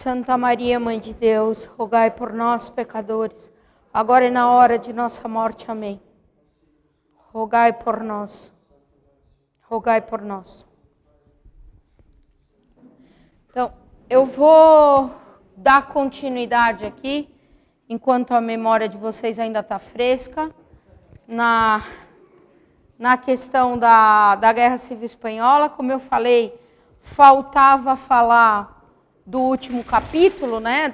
Santa Maria, Mãe de Deus, rogai por nós, pecadores, agora e na hora de nossa morte. Amém. Rogai por nós. Rogai por nós. Então, eu vou dar continuidade aqui, enquanto a memória de vocês ainda está fresca, na questão da Guerra Civil Espanhola. Como eu falei, faltava falar do último capítulo, né?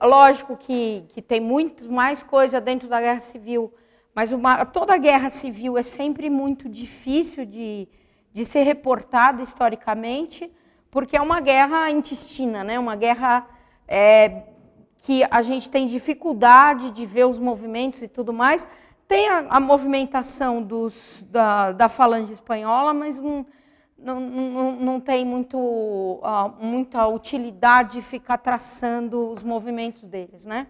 Lógico que tem muito mais coisa dentro da Guerra Civil, mas toda guerra civil é sempre muito difícil de ser reportada historicamente, porque é uma guerra intestina, né? Uma guerra que a gente tem dificuldade de ver os movimentos e tudo mais. Tem a movimentação da falange espanhola, mas não tem muita utilidade ficar traçando os movimentos deles, né?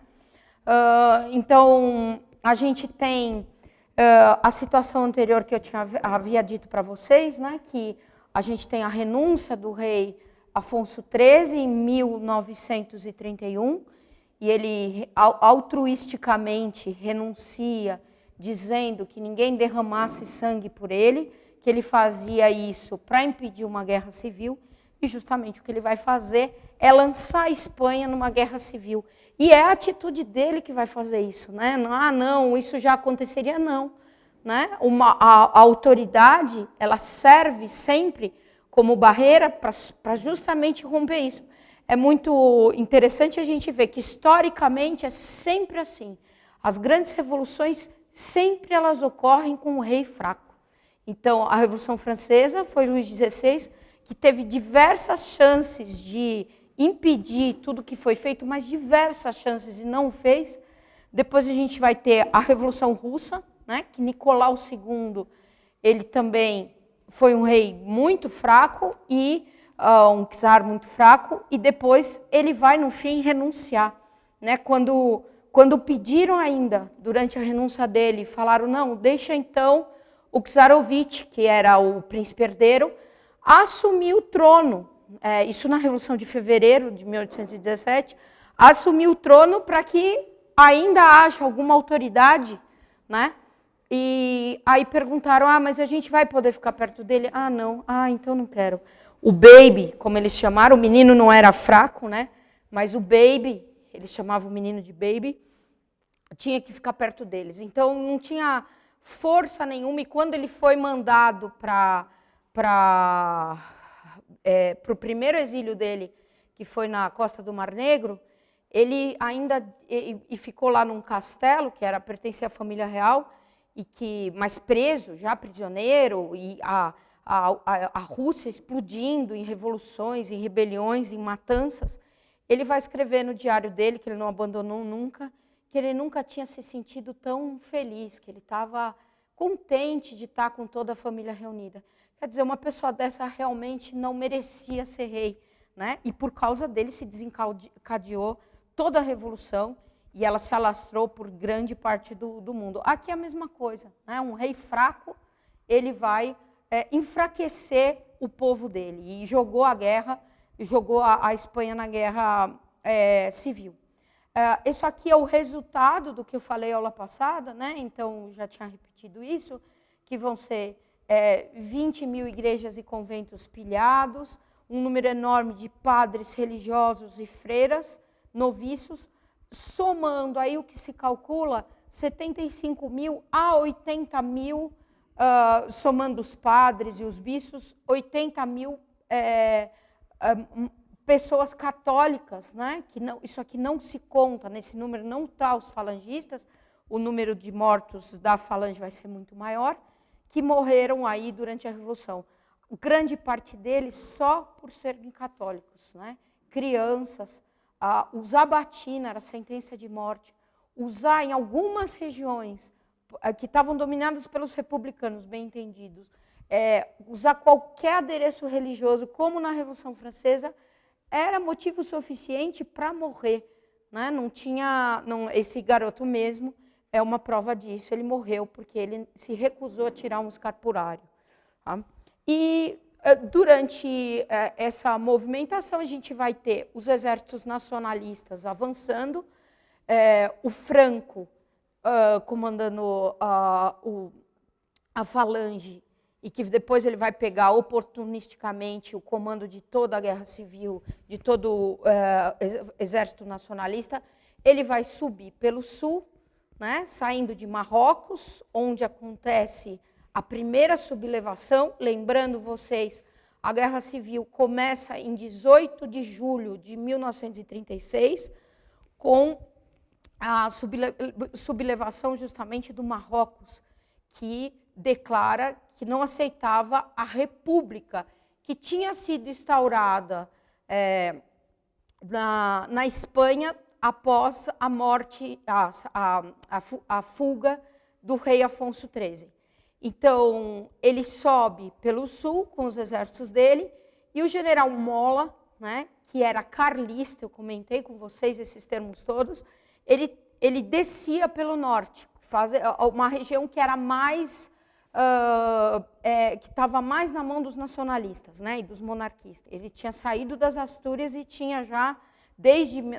Então, a gente tem a situação anterior que eu havia dito para vocês, né? Que a gente tem a renúncia do rei Afonso XIII em 1931, e ele altruisticamente renuncia, dizendo que ninguém derramasse sangue por ele, que ele fazia isso para impedir uma guerra civil, e justamente o que ele vai fazer é lançar a Espanha numa guerra civil. E é a atitude dele que vai fazer isso, né? Não, isso já aconteceria, não. Né? A autoridade, ela serve sempre como barreira para justamente romper isso. É muito interessante a gente ver que, historicamente, é sempre assim. As grandes revoluções, sempre elas ocorrem com o rei fraco. Então, a Revolução Francesa foi Luís XVI, que teve diversas chances de impedir tudo que foi feito, mas diversas chances e não o fez. Depois a gente vai ter a Revolução Russa, né, que Nicolau II, ele também foi um rei muito fraco e um czar muito fraco, e depois ele vai, no fim, renunciar. Né? Quando pediram ainda, durante a renúncia dele, falaram, não, deixa então o Czarovitch, que era o príncipe herdeiro, assumir o trono. Isso na Revolução de Fevereiro de 1817, assumir o trono para que ainda haja alguma autoridade, né? E aí perguntaram, mas a gente vai poder ficar perto dele? Não. Então não quero. O baby, como eles chamaram, o menino não era fraco, né? Mas o baby, eles chamavam o menino de baby, tinha que ficar perto deles. Então não tinha força nenhuma, e quando ele foi mandado para o primeiro exílio dele, que foi na costa do Mar Negro, ele ainda ficou lá num castelo, que pertencia à família real, mas preso, já prisioneiro, e a Rússia explodindo em revoluções, em rebeliões, em matanças. Ele vai escrever no diário dele, que ele não abandonou nunca, que ele nunca tinha se sentido tão feliz, que ele estava contente de estar com toda a família reunida. Quer dizer, uma pessoa dessa realmente não merecia ser rei, né? E por causa dele se desencadeou toda a revolução, e ela se alastrou por grande parte do mundo. Aqui é a mesma coisa, né? Um rei fraco, ele vai enfraquecer o povo dele, e jogou a Espanha na guerra civil. Isso aqui é o resultado do que eu falei aula passada, né? Então, já tinha repetido isso, que vão ser 20 mil igrejas e conventos pilhados, um número enorme de padres religiosos e freiras, noviços, somando aí o que se calcula, 75 mil a 80 mil, somando os padres e os bispos, 80 mil pessoas católicas, né? Que não, isso aqui não se conta, nesse número não está os falangistas, o número de mortos da falange vai ser muito maior, que morreram aí durante a Revolução. Grande parte deles só por serem católicos, né? Crianças, usar batina era sentença de morte, usar em algumas regiões que estavam dominadas pelos republicanos, bem entendidos, usar qualquer adereço religioso, como na Revolução Francesa, era motivo suficiente para morrer. Né? Esse garoto mesmo é uma prova disso, ele morreu porque ele se recusou a tirar um escarpurário. Tá? E Durante essa movimentação, a gente vai ter os exércitos nacionalistas avançando, o Franco comandando a falange, e que depois ele vai pegar oportunisticamente o comando de toda a guerra civil, de todo o exército nacionalista. Ele vai subir pelo sul, né, saindo de Marrocos, onde acontece a primeira sublevação. Lembrando vocês, a Guerra Civil começa em 18 de julho de 1936, com a sublevação justamente do Marrocos, que declara que não aceitava a república que tinha sido instaurada na Espanha após a morte, a fuga do rei Afonso XIII. Então, ele sobe pelo sul com os exércitos dele, e o general Mola, né, que era carlista, eu comentei com vocês esses termos todos, ele descia pelo norte, uma região que era mais, que estava mais na mão dos nacionalistas, né, e dos monarquistas. Ele tinha saído das Astúrias e tinha já,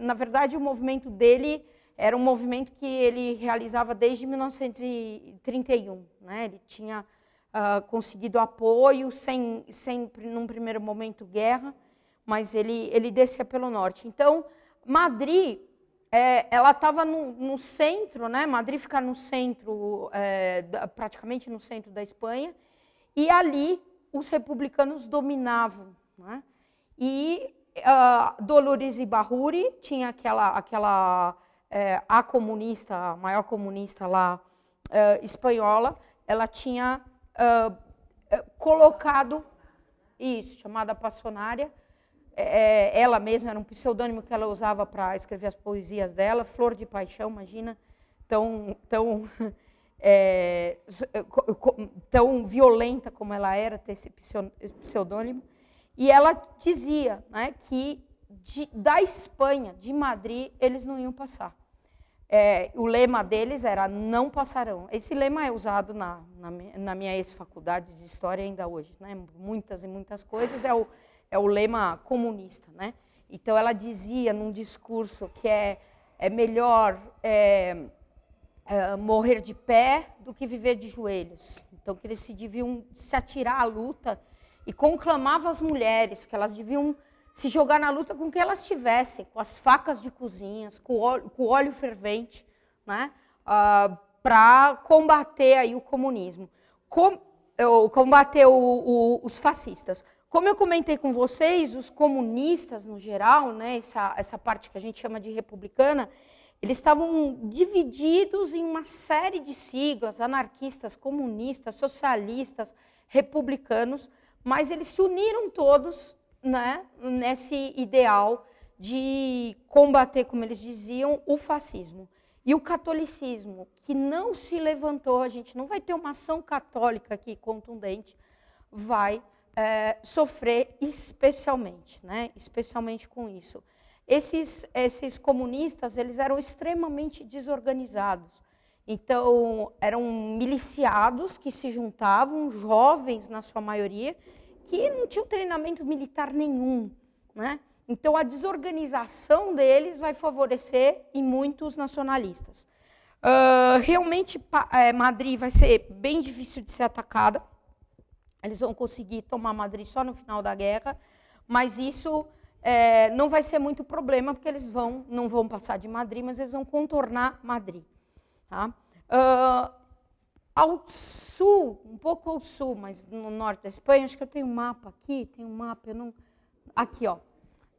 na verdade, o movimento dele era um movimento que ele realizava desde 1931. Né? Ele tinha conseguido apoio, sem, num primeiro momento, guerra, mas ele descia pelo norte. Então, Madrid, ela estava no centro, né? Madrid fica no centro, praticamente no centro da Espanha, e ali os republicanos dominavam. Né? E Dolores Ibárruri tinha a comunista, a maior comunista lá, espanhola, ela tinha colocado isso, chamada Passionária. Ela mesma era um pseudônimo que ela usava para escrever as poesias dela, Flor de Paixão, imagina, tão violenta como ela era, ter esse pseudônimo. E ela dizia, né, que da Espanha, de Madrid, eles não iam passar. O lema deles era não passarão. Esse lema é usado na minha ex-faculdade de História ainda hoje. Né? Muitas e muitas coisas é o lema comunista. Né? Então, ela dizia num discurso que é melhor morrer de pé do que viver de joelhos. Então, que eles deviam se atirar à luta, e conclamava as mulheres que elas deviam se jogar na luta com o que elas tivessem, com as facas de cozinhas, com o óleo fervente, né, para combater aí o comunismo, combater os fascistas. Como eu comentei com vocês, os comunistas, no geral, né, essa parte que a gente chama de republicana, eles estavam divididos em uma série de siglas, anarquistas, comunistas, socialistas, republicanos, mas eles se uniram todos, né, nesse ideal de combater, como eles diziam, o fascismo. E o catolicismo, que não se levantou, a gente não vai ter uma ação católica aqui contundente, vai sofrer especialmente, né, especialmente com isso. Esses comunistas, eles eram extremamente desorganizados. Então, eram miliciados que se juntavam, jovens na sua maioria, que não tinham treinamento militar nenhum. Né? Então, a desorganização deles vai favorecer em muitos nacionalistas. Realmente, Madrid vai ser bem difícil de ser atacada. Eles vão conseguir tomar Madrid só no final da guerra, mas isso não vai ser muito problema, porque eles não vão passar de Madrid, mas eles vão contornar Madrid. Tá? Ao sul, um pouco ao sul, mas no norte da Espanha, acho que eu tenho um mapa aqui, eu não... Aqui, ó.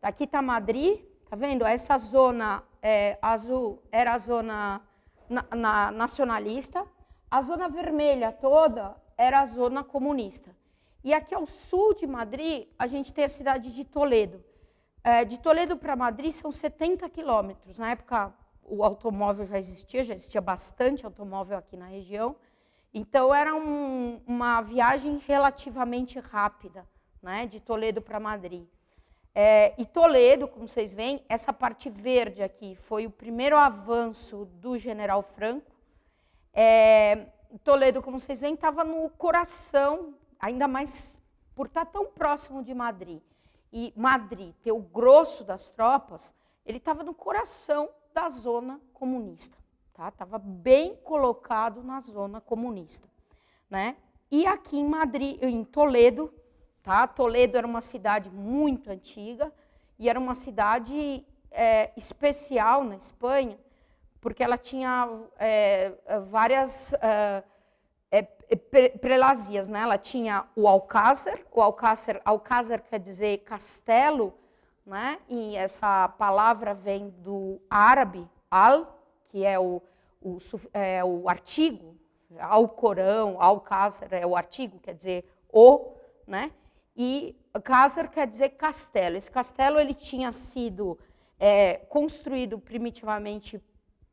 Aqui está Madrid, tá vendo? Essa zona azul era a zona nacionalista, a zona vermelha toda era a zona comunista. E aqui ao sul de Madrid, a gente tem a cidade de Toledo. De Toledo para Madrid são 70 quilômetros. Na época, o automóvel já existia bastante automóvel aqui na região. Então, era uma viagem relativamente rápida, né, de Toledo para Madrid. E Toledo, como vocês veem, essa parte verde aqui foi o primeiro avanço do general Franco. Toledo, como vocês veem, estava no coração, ainda mais por estar tão próximo de Madrid, e Madrid ter o grosso das tropas, ele estava no coração da zona comunista, tá? Estava bem colocado na zona comunista, né? E aqui em Madrid, em Toledo, tá? Toledo era uma cidade muito antiga e era uma cidade especial na Espanha, porque ela tinha várias prelazias, né? Ela tinha o Alcázar quer dizer castelo, né? E essa palavra vem do árabe, al, que é o artigo, Alcorão, Alcázar é o artigo, quer dizer o, né? E Cázar quer dizer castelo. Esse castelo ele tinha sido construído primitivamente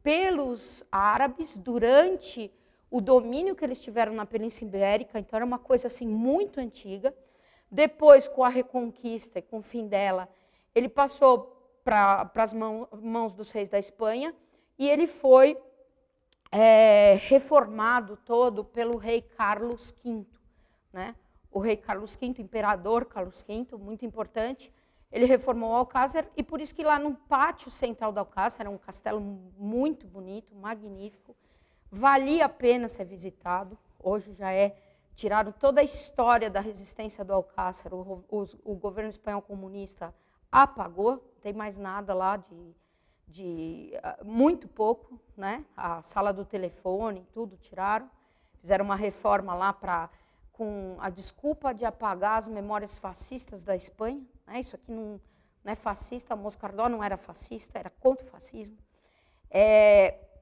pelos árabes durante o domínio que eles tiveram na Península Ibérica, então era uma coisa assim muito antiga. Depois, com a Reconquista e com o fim dela, ele passou para as mãos dos reis da Espanha e ele foi reformado todo pelo rei Carlos V, né? O rei Carlos V, o imperador Carlos V, muito importante, ele reformou o Alcázar e por isso que lá no pátio central do Alcázar, era um castelo muito bonito, magnífico, valia a pena ser visitado. Hoje já tiraram toda a história da resistência do Alcázar, o governo espanhol comunista apagou, não tem mais nada lá muito pouco, né? A sala do telefone, tudo tiraram, fizeram uma reforma lá com a desculpa de apagar as memórias fascistas da Espanha, né? Isso aqui não é fascista, Moscardó não era fascista, era contra o fascismo.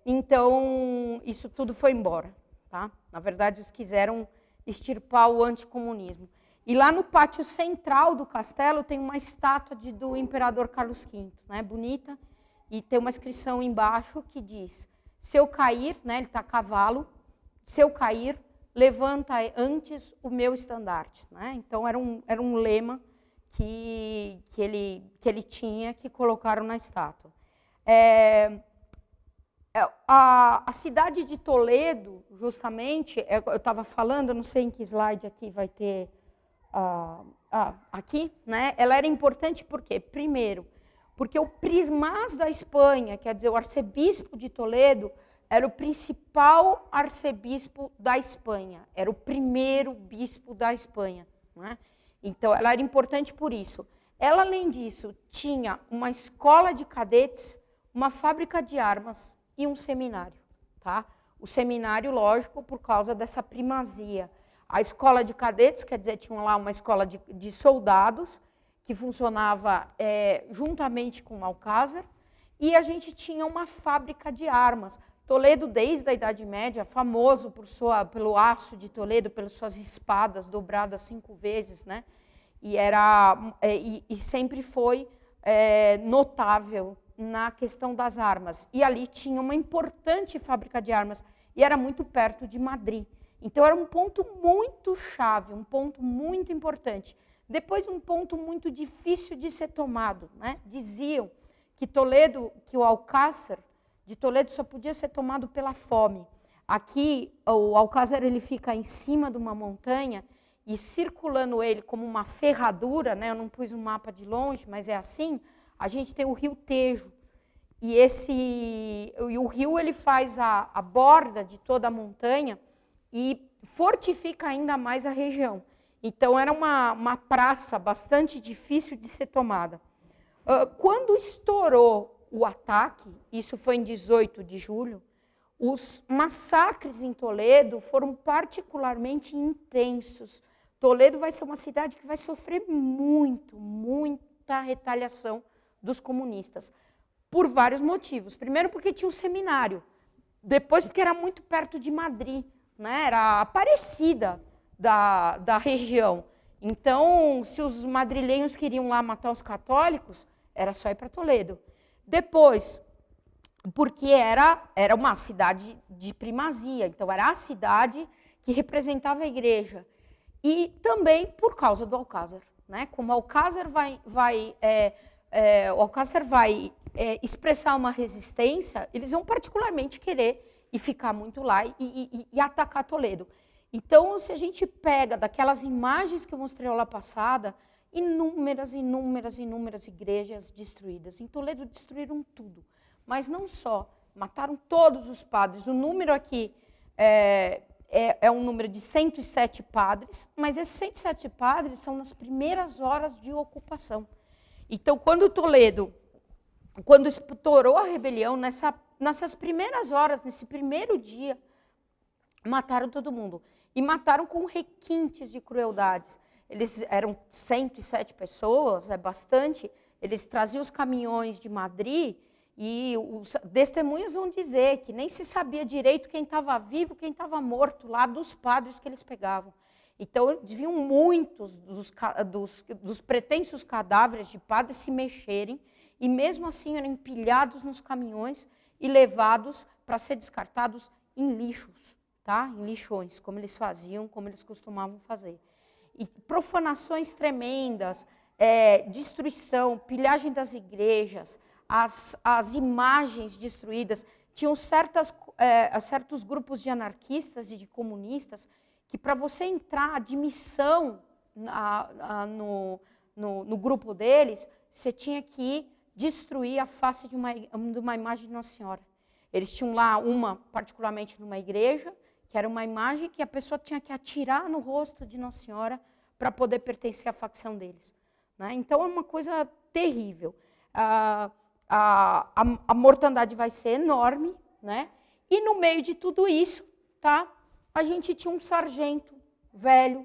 Então, isso tudo foi embora, tá? Na verdade, eles quiseram extirpar o anticomunismo. E lá no pátio central do castelo tem uma estátua do imperador Carlos V, né? Bonita, e tem uma inscrição embaixo que diz: se eu cair, né? Ele está a cavalo, se eu cair, levanta antes o meu estandarte, né? Então era um lema que ele tinha, que colocaram na estátua. A cidade de Toledo, justamente, eu estava falando, não sei em que slide aqui vai ter, aqui, né? Ela era importante por quê? Primeiro, porque o prismás da Espanha, quer dizer, o arcebispo de Toledo, era o principal arcebispo da Espanha, era o primeiro bispo da Espanha, né? Então, ela era importante por isso. Ela, além disso, tinha uma escola de cadetes, uma fábrica de armas e um seminário, tá? O seminário, lógico, por causa dessa primazia. A escola de cadetes, quer dizer, tinha lá uma escola de soldados, que funcionava juntamente com o Alcázar, e a gente tinha uma fábrica de armas. Toledo, desde a Idade Média, famoso pelo aço de Toledo, pelas suas espadas dobradas 5 vezes, né? E sempre foi notável na questão das armas. E ali tinha uma importante fábrica de armas, e era muito perto de Madrid. Então, era um ponto muito chave, um ponto muito importante. Depois, um ponto muito difícil de ser tomado, né? Diziam que o Alcázar de Toledo só podia ser tomado pela fome. Aqui, o Alcázar ele fica em cima de uma montanha e circulando ele como uma ferradura, né? Eu não pus um mapa de longe, mas é assim, a gente tem o rio Tejo. E o rio ele faz a borda de toda a montanha e fortifica ainda mais a região. Então, era uma praça bastante difícil de ser tomada. Quando estourou o ataque, isso foi em 18 de julho, os massacres em Toledo foram particularmente intensos. Toledo vai ser uma cidade que vai sofrer muita retaliação dos comunistas, por vários motivos. Primeiro, porque tinha um seminário. Depois, porque era muito perto de Madrid, né? Era a Aparecida da região. Então, se os madrilenhos queriam lá matar os católicos, era só ir para Toledo. Depois, porque era uma cidade de primazia, então era a cidade que representava a igreja. E também por causa do Alcázar, né? Como o Alcázar vai expressar uma resistência, eles vão particularmente querer e ficar muito lá e atacar Toledo. Então, se a gente pega daquelas imagens que eu mostrei lá passada, inúmeras igrejas destruídas. Em Toledo destruíram tudo, mas não só, mataram todos os padres. O número aqui é um número de 107 padres, mas esses 107 padres são nas primeiras horas de ocupação. Então, quando estourou a rebelião, nessas primeiras horas, nesse primeiro dia, mataram todo mundo. E mataram com requintes de crueldades. Eles eram 107 pessoas, é bastante. Eles traziam os caminhões de Madrid e os testemunhas vão dizer que nem se sabia direito quem estava vivo, quem estava morto lá dos padres que eles pegavam. Então, eles viam muitos dos pretensos cadáveres de padres se mexerem e mesmo assim eram empilhados nos caminhões e levados para ser descartados em lixos. Tá? Em lixões, como eles faziam, como eles costumavam fazer. E profanações tremendas, destruição, pilhagem das igrejas, as imagens destruídas. Tinham certos grupos de anarquistas e de comunistas que, para você entrar, admissão no grupo deles, você tinha que destruir a face de uma imagem de Nossa Senhora. Eles tinham lá particularmente numa igreja, que era uma imagem que a pessoa tinha que atirar no rosto de Nossa Senhora para poder pertencer à facção deles. Né? Então, é uma coisa terrível. A mortandade vai ser enorme, né? E no meio de tudo isso, tá? A gente tinha um sargento velho,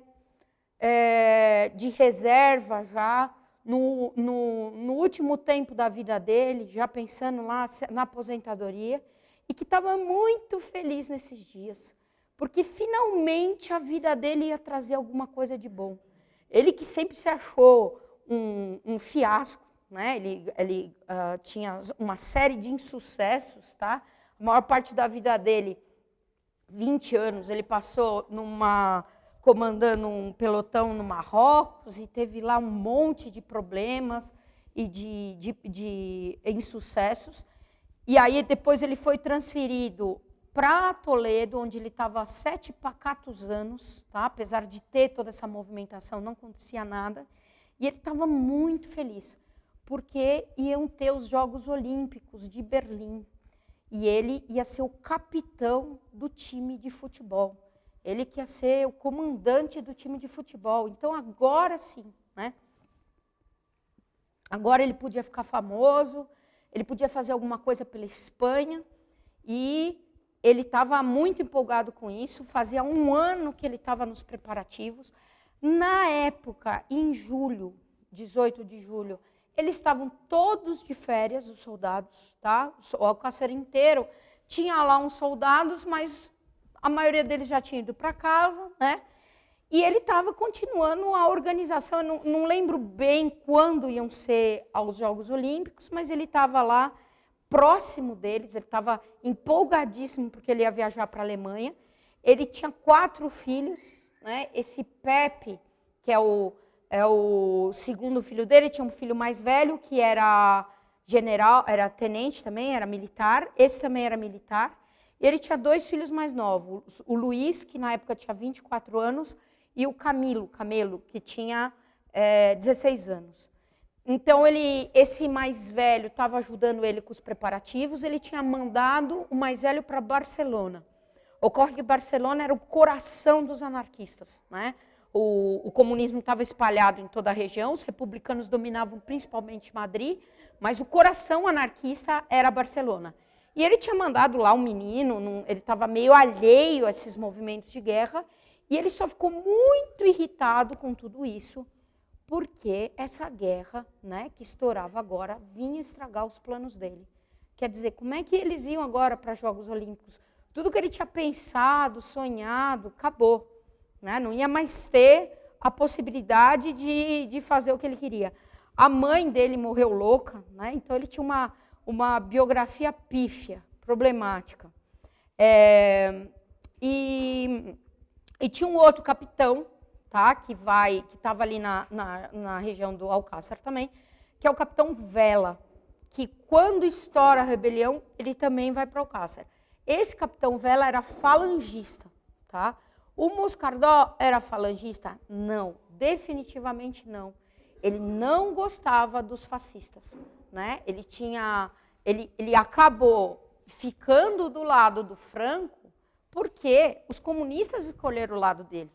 de reserva já, no último tempo da vida dele, já pensando lá na aposentadoria, e que estava muito feliz nesses dias. Porque finalmente a vida dele ia trazer alguma coisa de bom. Ele que sempre se achou um fiasco, né? Ele tinha uma série de insucessos, tá? A maior parte da vida dele, 20 anos, ele passou comandando um pelotão no Marrocos e teve lá um monte de problemas e de insucessos. E aí depois ele foi transferido para Toledo, onde ele estava há 7 pacatos anos, tá? Apesar de ter toda essa movimentação, não acontecia nada. E ele estava muito feliz, porque iam ter os Jogos Olímpicos de Berlim. E ele ia ser o capitão do time de futebol. Ele que ia ser o comandante do time de futebol. Então, agora sim, né? Agora ele podia ficar famoso, ele podia fazer alguma coisa pela Espanha e ele estava muito empolgado com isso, fazia 1 ano que ele estava nos preparativos. Na época, em julho, 18 de julho, eles estavam todos de férias, os soldados, tá? O Alcácer inteiro tinha lá uns soldados, mas a maioria deles já tinha ido para casa, né? E ele estava continuando a organização, eu não lembro bem quando iam ser aos Jogos Olímpicos, mas ele estava lá próximo deles, ele estava empolgadíssimo porque ele ia viajar para a Alemanha. Ele tinha 4 filhos, né? Esse Pepe, que é o segundo filho dele, tinha um filho mais velho que era general, era tenente também, era militar. Esse também era militar. E ele tinha 2 filhos mais novos, o Luiz, que na época tinha 24 anos, e o Camelo, que tinha 16 anos. Então, esse mais velho estava ajudando ele com os preparativos, ele tinha mandado o mais velho para Barcelona. Ocorre que Barcelona era o coração dos anarquistas, né? O comunismo estava espalhado em toda a região, os republicanos dominavam principalmente Madrid, mas o coração anarquista era Barcelona. E ele tinha mandado lá um menino, ele estava meio alheio a esses movimentos de guerra, e ele só ficou muito irritado com tudo isso, porque essa guerra, né, que estourava agora, vinha estragar os planos dele. Quer dizer, como é que eles iam agora para os Jogos Olímpicos? Tudo que ele tinha pensado, sonhado, acabou. Né? Não ia mais ter a possibilidade de fazer o que ele queria. A mãe dele morreu louca, né? Então ele tinha uma biografia pífia, problemática. E tinha um outro capitão, tá? que estava ali na região do Alcácer também, que é o capitão Vela, que quando estoura a rebelião, ele também vai para o Alcácer. Esse capitão Vela era falangista, tá? O Moscardó era falangista? Não, definitivamente não. Ele não gostava dos fascistas, né? Ele acabou ficando do lado do Franco porque os comunistas escolheram o lado dele.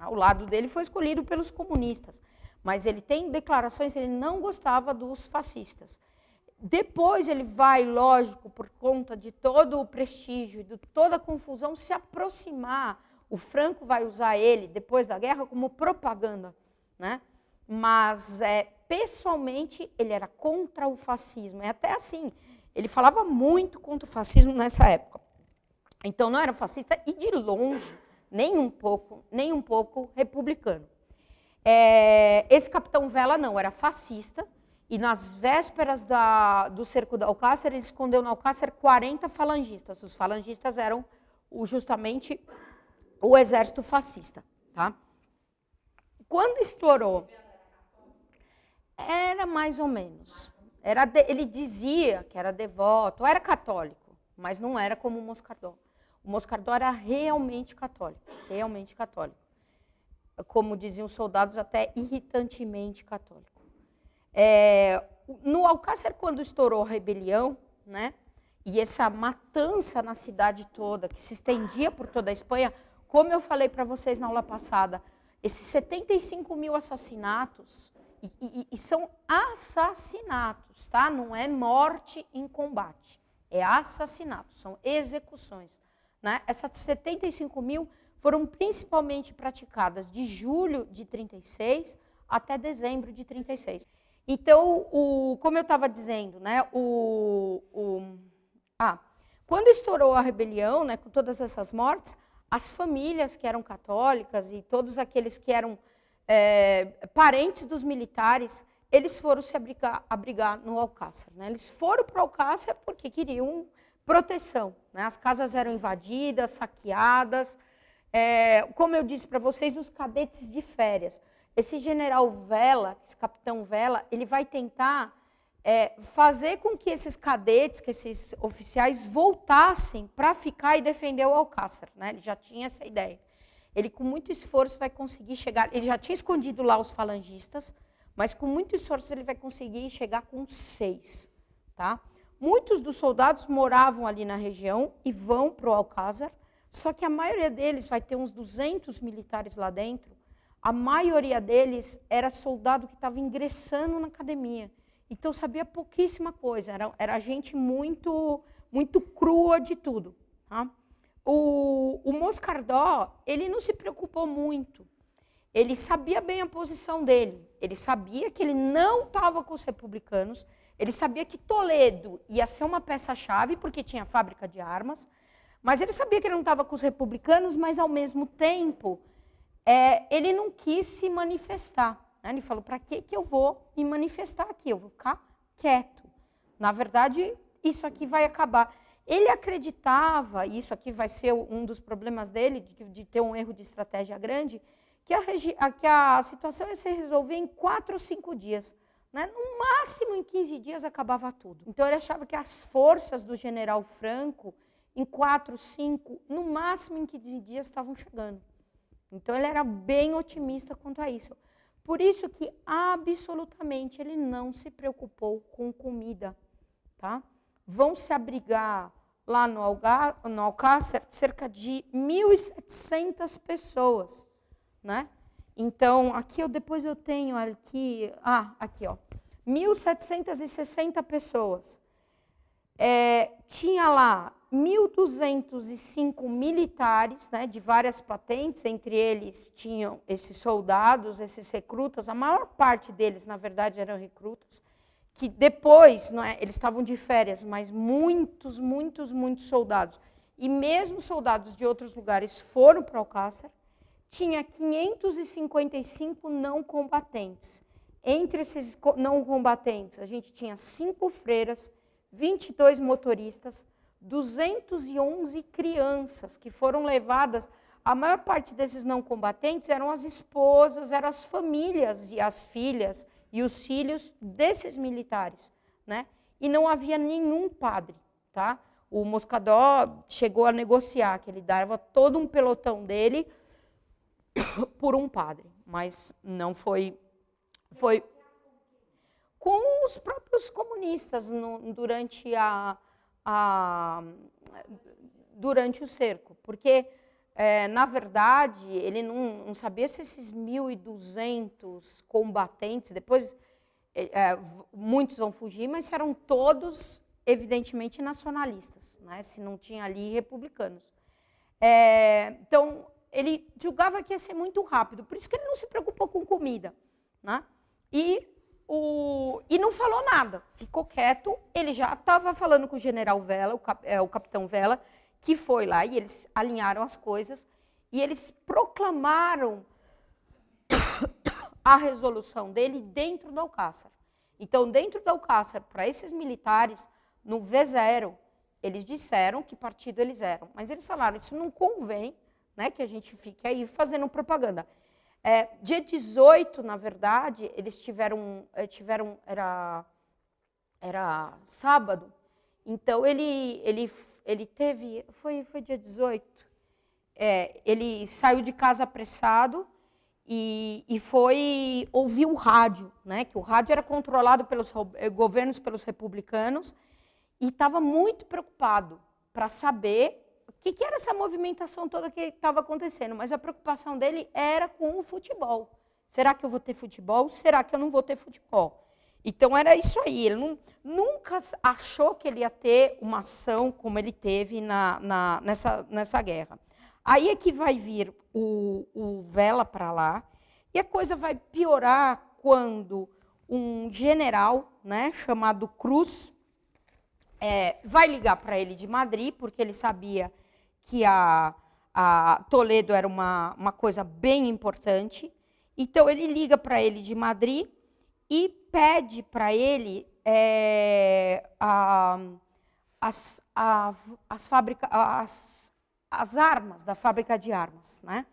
O lado dele foi escolhido pelos comunistas, mas ele tem declarações, ele não gostava dos fascistas. Depois ele vai, lógico, por conta de todo o prestígio, de toda a confusão, se aproximar. O Franco vai usar ele, depois da guerra, como propaganda, né? Mas, pessoalmente, ele era contra o fascismo. É até assim, ele falava muito contra o fascismo nessa época. Então, não era fascista e, de longe, nem um pouco republicano. Esse capitão Vela não, era fascista, e nas vésperas do cerco do Alcácer, ele escondeu no Alcácer 40 falangistas. Os falangistas eram justamente o exército fascista. Tá? Quando estourou, era mais ou menos. Ele dizia que era devoto, era católico, mas não era como o Moscardó. O Moscardó era realmente católico, realmente católico. Como diziam os soldados, até irritantemente católico. No Alcácer, quando estourou a rebelião, né, e essa matança na cidade toda, que se estendia por toda a Espanha, como eu falei para vocês na aula passada, esses 75 mil assassinatos, e são assassinatos, tá? Não é morte em combate, é assassinato, são execuções. Né? Essas 75 mil foram principalmente praticadas de julho de 36 até dezembro de 36. Então, como eu estava dizendo, né, quando estourou a rebelião, né, com todas essas mortes, as famílias que eram católicas e todos aqueles que eram parentes dos militares, eles foram se abrigar no Alcácer. Né? Eles foram para o Alcácer porque queriam proteção. Né? As casas eram invadidas, saqueadas. Como eu disse para vocês, os cadetes de férias. Esse general Vela, esse capitão Vela, ele vai tentar fazer com que esses cadetes, que esses oficiais voltassem para ficar e defender o Alcácer. Né? Ele já tinha essa ideia. Ele, com muito esforço, vai conseguir chegar... Ele já tinha escondido lá os falangistas, mas com muito esforço ele vai conseguir chegar com 6. Tá? Muitos dos soldados moravam ali na região e vão para o Alcácer, só que a maioria deles, vai ter uns 200 militares lá dentro, a maioria deles era soldado que estava ingressando na academia. Então, sabia pouquíssima coisa, era gente muito, muito crua de tudo. Tá? O Moscardó, ele não se preocupou muito. Ele sabia bem a posição dele. Ele sabia que ele não estava com os republicanos. Ele sabia que Toledo ia ser uma peça-chave, porque tinha fábrica de armas. Mas ele sabia que ele não estava com os republicanos, mas, ao mesmo tempo, ele não quis se manifestar. Né? Ele falou, para que eu vou me manifestar aqui? Eu vou ficar quieto. Na verdade, isso aqui vai acabar. Ele acreditava, e isso aqui vai ser um dos problemas dele, de ter um erro de estratégia grande, que a situação ia se resolver em 4 ou 5 dias. Né? No máximo, em 15 dias, acabava tudo. Então, ele achava que as forças do general Franco, em 4, 5, no máximo em 15 dias, estavam chegando. Então, ele era bem otimista quanto a isso. Por isso que, absolutamente, ele não se preocupou com comida. Tá? Vão se abrigar lá no Alcácer cerca de 1.700 pessoas. Né? Então, depois eu tenho aqui, aqui, ó, 1.760 pessoas. Tinha lá 1.205 militares, né, de várias patentes, entre eles tinham esses soldados, esses recrutas, a maior parte deles, na verdade, eram recrutas, que depois, eles estavam de férias, mas muitos soldados, e mesmo soldados de outros lugares foram para o Alcácer. Tinha 555 não combatentes. Entre esses não combatentes, a gente tinha 5 freiras, 22 motoristas, 211 crianças que foram levadas. A maior parte desses não combatentes eram as esposas, eram as famílias e as filhas e os filhos desses militares. Né? E não havia nenhum padre. Tá? O Moscardó chegou a negociar, que ele dava todo um pelotão dele por um padre, mas não foi com os próprios comunistas durante o cerco, porque, na verdade, ele não sabia se esses 1.200 combatentes, depois muitos vão fugir, mas eram todos, evidentemente, nacionalistas, né, se não tinha ali republicanos. Então, ele julgava que ia ser muito rápido, por isso que ele não se preocupou com comida, né? E não falou nada, ficou quieto. Ele já estava falando com o general Vela, o capitão Vela, que foi lá, e eles alinharam as coisas, e eles proclamaram a resolução dele dentro do Alcácer. Então, dentro do Alcácer, para esses militares, no V0, eles disseram que partido eles eram, mas eles falaram, isso não convém, né, que a gente fique aí fazendo propaganda. Dia 18, na verdade, eles tiveram era sábado, então ele teve, foi dia 18, ele saiu de casa apressado e foi ouvir o rádio, né, que o rádio era controlado pelos governos, pelos republicanos, e estava muito preocupado para saber o que era essa movimentação toda que estava acontecendo, mas a preocupação dele era com o futebol. Será que eu vou ter futebol? Será que eu não vou ter futebol? Então, era isso aí. Ele nunca achou que ele ia ter uma ação como ele teve nessa guerra. Aí é que vai vir o Vela para lá, e a coisa vai piorar quando um general, né, chamado Cruz, vai ligar para ele de Madrid, porque ele sabia que a Toledo era uma coisa bem importante. Então, ele liga para ele de Madrid e pede para ele as armas, da fábrica de armas, né?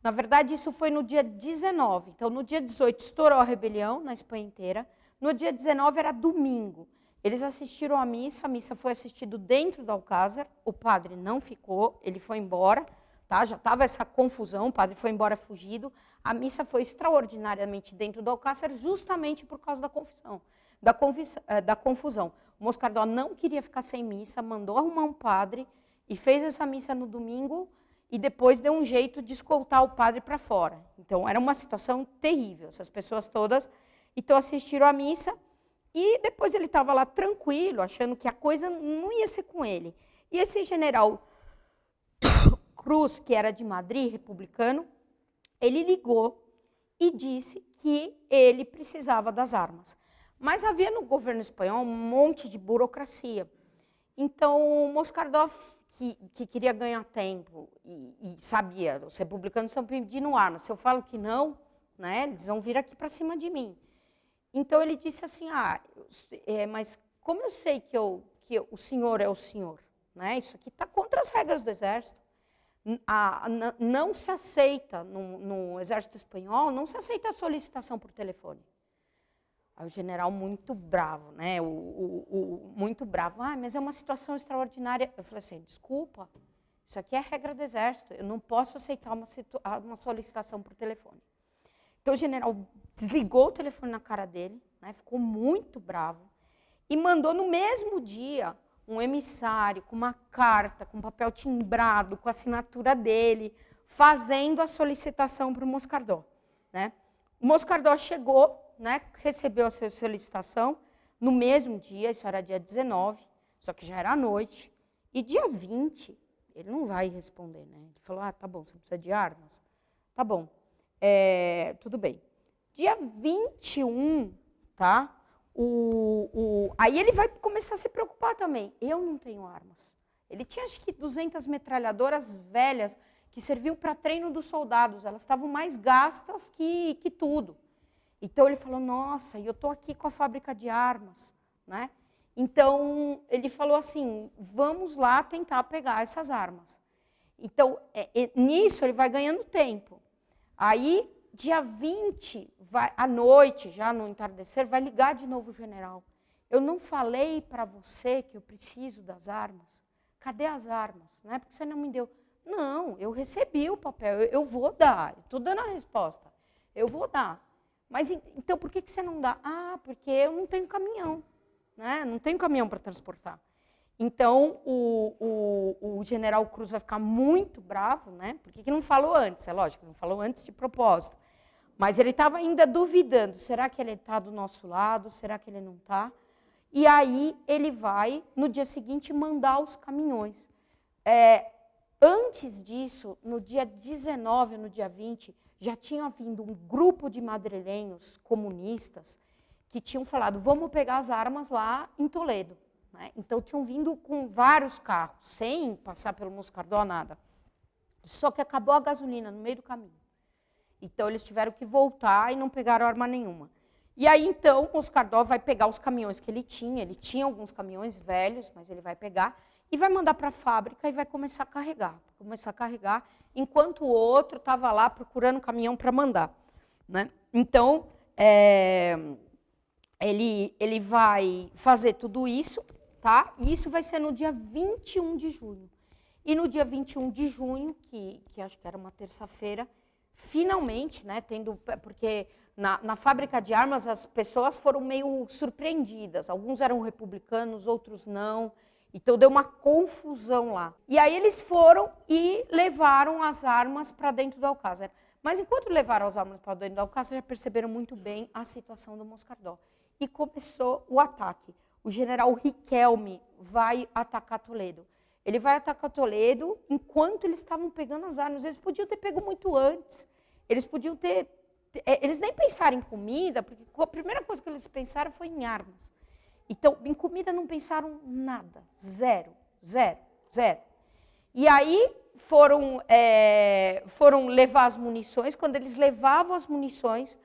Na verdade, isso foi no dia 19. Então, no dia 18, estourou a rebelião na Espanha inteira. No dia 19, era domingo. Eles assistiram à missa, a missa foi assistida dentro do Alcácer, o padre não ficou, ele foi embora, tá? Já estava essa confusão, o padre foi embora fugido. A missa foi extraordinariamente dentro do Alcácer, justamente por causa da confusão. O Moscardó não queria ficar sem missa, mandou arrumar um padre e fez essa missa no domingo e depois deu um jeito de escoltar o padre para fora. Então, era uma situação terrível. Essas pessoas todas então assistiram à missa e depois ele estava lá tranquilo, achando que a coisa não ia ser com ele. E esse general Cruz, que era de Madrid, republicano, ele ligou e disse que ele precisava das armas. Mas havia no governo espanhol um monte de burocracia. Então, o Moscardó, que queria ganhar tempo e sabia, os republicanos estão pedindo armas, se eu falo que não, né, eles vão vir aqui para cima de mim. Então, ele disse assim, mas como eu sei que o senhor é o senhor? Né, isso aqui está contra as regras do exército. Não se aceita, no exército espanhol, não se aceita a solicitação por telefone. Aí o general muito bravo, né? Muito bravo. Mas é uma situação extraordinária. Eu falei assim, desculpa, isso aqui é a regra do exército, eu não posso aceitar uma solicitação por telefone. Então o general desligou o telefone na cara dele, né? Ficou muito bravo, e mandou no mesmo dia um emissário com uma carta, com papel timbrado, com a assinatura dele, fazendo a solicitação para o Moscardó. Né? O Moscardó chegou, né, recebeu a sua solicitação no mesmo dia, isso era dia 19, só que já era à noite, e dia 20, ele não vai responder. Né? Ele falou, tá bom, você precisa de armas? Tá bom, tudo bem. Dia 21, tá? Aí ele vai começar a se preocupar também. Eu não tenho armas. Ele tinha, acho que, 200 metralhadoras velhas que serviam para treino dos soldados. Elas estavam mais gastas que tudo. Então, ele falou, nossa, e eu estou aqui com a fábrica de armas. Né? Então, ele falou assim, vamos lá tentar pegar essas armas. Então, nisso, ele vai ganhando tempo. Aí, dia 20, à noite, já no entardecer, vai ligar de novo o general. Eu não falei para você que eu preciso das armas? Cadê as armas? Né? Porque você não me deu. Não, eu recebi o papel, eu vou dar, estou dando a resposta, eu vou dar. Mas então por que você não dá? Ah, porque eu não tenho caminhão, né? Não tenho caminhão para transportar. Então o general Cruz vai ficar muito bravo, né? Por que não falou antes? É lógico, não falou antes de propósito. Mas ele estava ainda duvidando, será que ele está do nosso lado, será que ele não está? E aí ele vai, no dia seguinte, mandar os caminhões. Antes disso, no dia 19, no dia 20, já tinha vindo um grupo de madrilenhos comunistas que tinham falado, vamos pegar as armas lá em Toledo. Né? Então, tinham vindo com vários carros, sem passar pelo Moscardó, nada. Só que acabou a gasolina no meio do caminho. Então, eles tiveram que voltar e não pegaram arma nenhuma. E aí, então, o Moscardó vai pegar os caminhões que ele tinha alguns caminhões velhos, mas ele vai pegar, e vai mandar para a fábrica e vai começar a carregar, enquanto o outro estava lá procurando caminhão para mandar. Né? Então, ele vai fazer tudo isso, tá? E isso vai ser no dia 21 de junho. E no dia 21 de junho, que acho que era uma terça-feira, finalmente, né, porque na fábrica de armas as pessoas foram meio surpreendidas. Alguns eram republicanos, outros não. Então deu uma confusão lá. E aí eles foram e levaram as armas para dentro do Alcázar. Mas enquanto levaram as armas para dentro do Alcázar, já perceberam muito bem a situação do Moscardó. E começou o ataque. O general Riquelme vai atacar Toledo. Ele vai atacar Toledo enquanto eles estavam pegando as armas. Eles podiam ter pego muito antes. Eles podiam ter... Eles nem pensaram em comida, porque a primeira coisa que eles pensaram foi em armas. Então, em comida não pensaram nada. Zero. E aí foram levar as munições. Quando eles levavam as munições,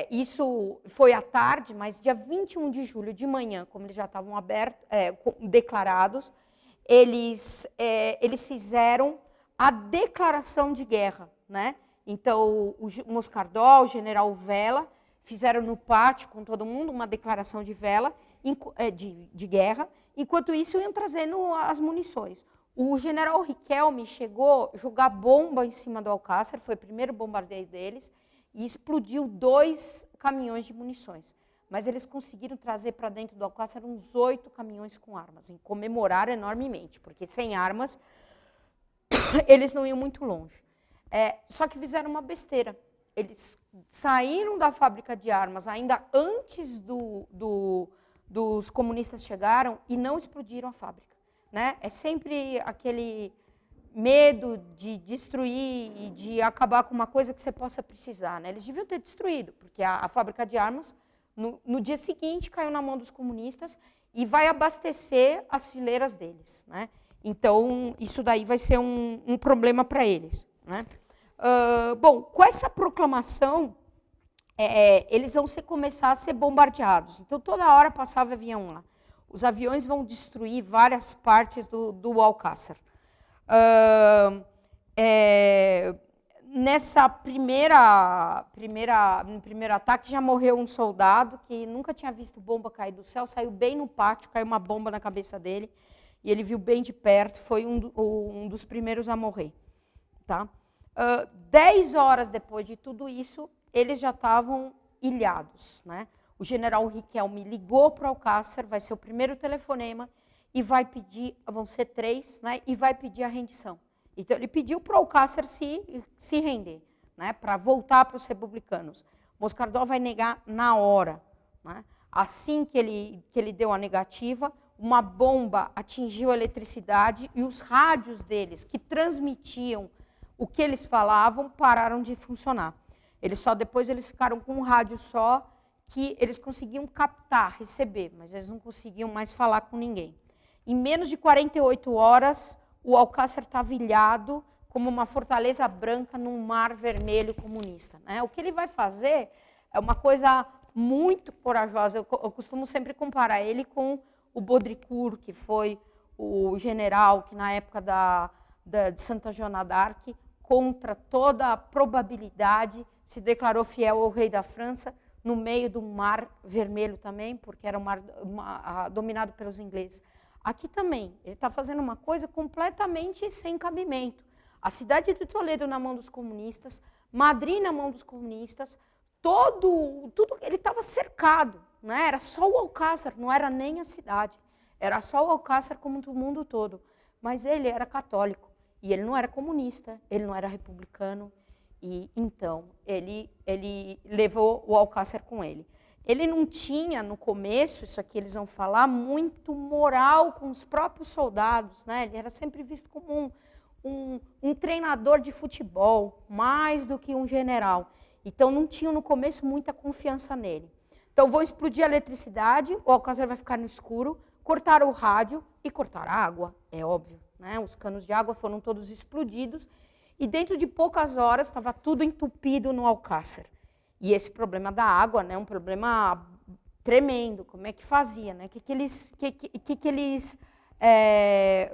isso foi à tarde, mas dia 21 de julho, de manhã, como eles já estavam declarados, eles fizeram a declaração de guerra. Né? Então, o Moscardó, o general Vela, fizeram no pátio com todo mundo uma declaração de guerra. Enquanto isso, iam trazendo as munições. O general Riquelme chegou a jogar bomba em cima do Alcázar, foi o primeiro bombardeio deles, e explodiu 2 caminhões de munições. Mas eles conseguiram trazer para dentro do Alcázar uns 8 caminhões com armas, e comemoraram enormemente, porque sem armas eles não iam muito longe. Só que fizeram uma besteira. Eles saíram da fábrica de armas ainda antes dos comunistas chegaram e não explodiram a fábrica. Né? É sempre aquele medo de destruir e de acabar com uma coisa que você possa precisar. Né? Eles deviam ter destruído, porque a fábrica de armas, no dia seguinte, caiu na mão dos comunistas e vai abastecer as fileiras deles. Né? Então, isso daí vai ser um problema para eles. Né? Bom, com essa proclamação, eles vão começar a ser bombardeados. Então, toda hora passava avião lá. Os aviões vão destruir várias partes do Alcázar. Nessa primeiro ataque, já morreu um soldado que nunca tinha visto bomba cair do céu, saiu bem no pátio, caiu uma bomba na cabeça dele, e ele viu bem de perto, foi um dos primeiros a morrer. Tá? 10 horas depois de tudo isso, eles já estavam ilhados. Né? O general Riquelme ligou para o Alcázar, vai ser o primeiro telefonema, e vai pedir, vão ser 3, né, e vai pedir a rendição. Então, ele pediu para o Alcázar se render, né, para voltar para os republicanos. Moscardó vai negar na hora. Né? Assim que ele deu a negativa, uma bomba atingiu a eletricidade e os rádios deles, que transmitiam o que eles falavam, pararam de funcionar. Depois eles ficaram com um rádio só, que eles conseguiam captar, receber, mas eles não conseguiam mais falar com ninguém. Em menos de 48 horas, o Alcázar estava ilhado como uma fortaleza branca num mar vermelho comunista. Né? O que ele vai fazer é uma coisa muito corajosa. Eu costumo sempre comparar ele com o Baudricourt, que foi o general que, na época de Santa Joana d'Arc, contra toda a probabilidade, se declarou fiel ao rei da França, no meio do Mar Vermelho também, porque era um mar dominado pelos ingleses. Aqui também, ele está fazendo uma coisa completamente sem cabimento. A cidade de Toledo na mão dos comunistas, Madrid na mão dos comunistas, tudo ele estava cercado, né? Era só o Alcácer, não era nem a cidade, era só o Alcácer como o mundo todo. Mas ele era católico, e ele não era comunista, ele não era republicano, e então ele levou o Alcácer com ele. Ele não tinha, no começo, isso aqui eles vão falar, muito moral com os próprios soldados, né? Ele era sempre visto como um treinador de futebol, mais do que um general. Então, não tinham, no começo, muita confiança nele. Então, vão explodir a eletricidade, o Alcácer vai ficar no escuro, cortaram o rádio e cortaram a água, é óbvio, né? Os canos de água foram todos explodidos, e dentro de poucas horas, estava tudo entupido no Alcácer. E esse problema da água, né, um problema tremendo. Como é que fazia? Né? O que eles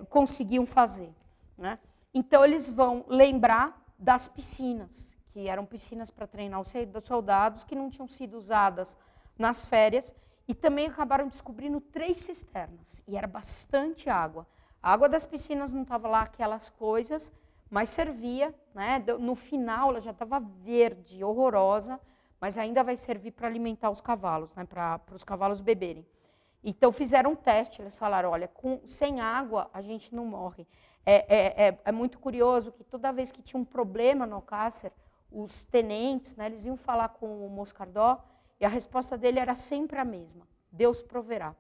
conseguiam fazer? Né? Então, eles vão lembrar das piscinas, que eram piscinas para treinar os soldados, que não tinham sido usadas nas férias, e também acabaram descobrindo 3 cisternas, e era bastante água. A água das piscinas não estava lá aquelas coisas, mas servia, né? No final ela já estava verde, horrorosa, mas ainda vai servir para alimentar os cavalos, né? Para os cavalos beberem. Então fizeram um teste, eles falaram, olha, sem água a gente não morre. É muito curioso que toda vez que tinha um problema no Alcácer, os tenentes, né, eles iam falar com o Moscardó, e a resposta dele era sempre a mesma, Deus proverá.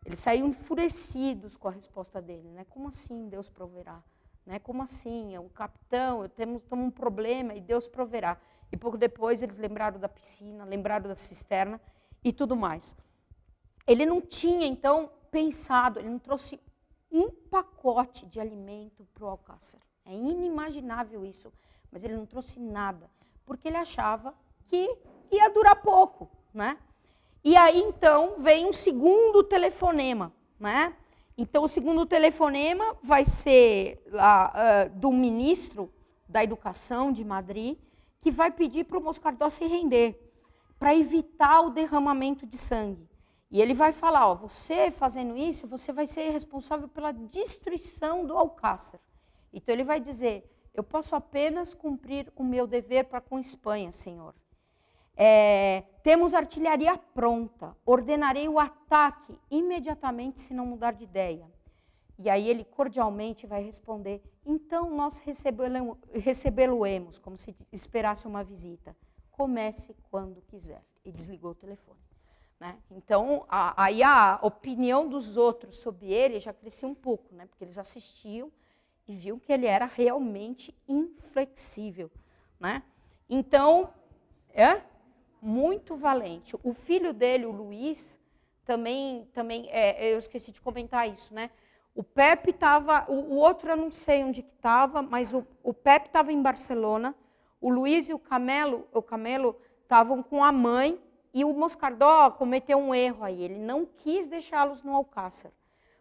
Eles saíam enfurecidos com a resposta dele, né? Como assim Deus proverá? Né? Como assim? É um capitão, temos um problema e Deus proverá. E pouco depois eles lembraram da piscina, lembraram da cisterna e tudo mais. Ele não tinha, então, pensado, ele não trouxe um pacote de alimento para o Alcácer. É inimaginável isso, mas ele não trouxe nada, porque ele achava que ia durar pouco, né? E aí, então, vem um segundo telefonema, né? Então, o segundo telefonema vai ser do ministro da Educação de Madrid, que vai pedir para o Moscardó se render, para evitar o derramamento de sangue. E ele vai falar, ó, você fazendo isso, você vai ser responsável pela destruição do Alcácer. Então, ele vai dizer, eu posso apenas cumprir o meu dever para com Espanha, senhor. Temos artilharia pronta, ordenarei o ataque imediatamente se não mudar de ideia. E aí ele cordialmente vai responder, então nós recebê-lo-emos, como se esperasse uma visita. Comece quando quiser. E desligou o telefone. Né? Então, aí a opinião dos outros sobre ele já crescia um pouco, né? Porque eles assistiam e viam que ele era realmente inflexível. Né? Então, muito valente. O filho dele, o Luiz, também eu esqueci de comentar isso, né? O Pepe estava, o outro eu não sei onde que estava, mas o Pepe estava em Barcelona, o Luiz e o Camelo estavam com a mãe, e o Moscardó cometeu um erro aí, ele não quis deixá-los no Alcácer,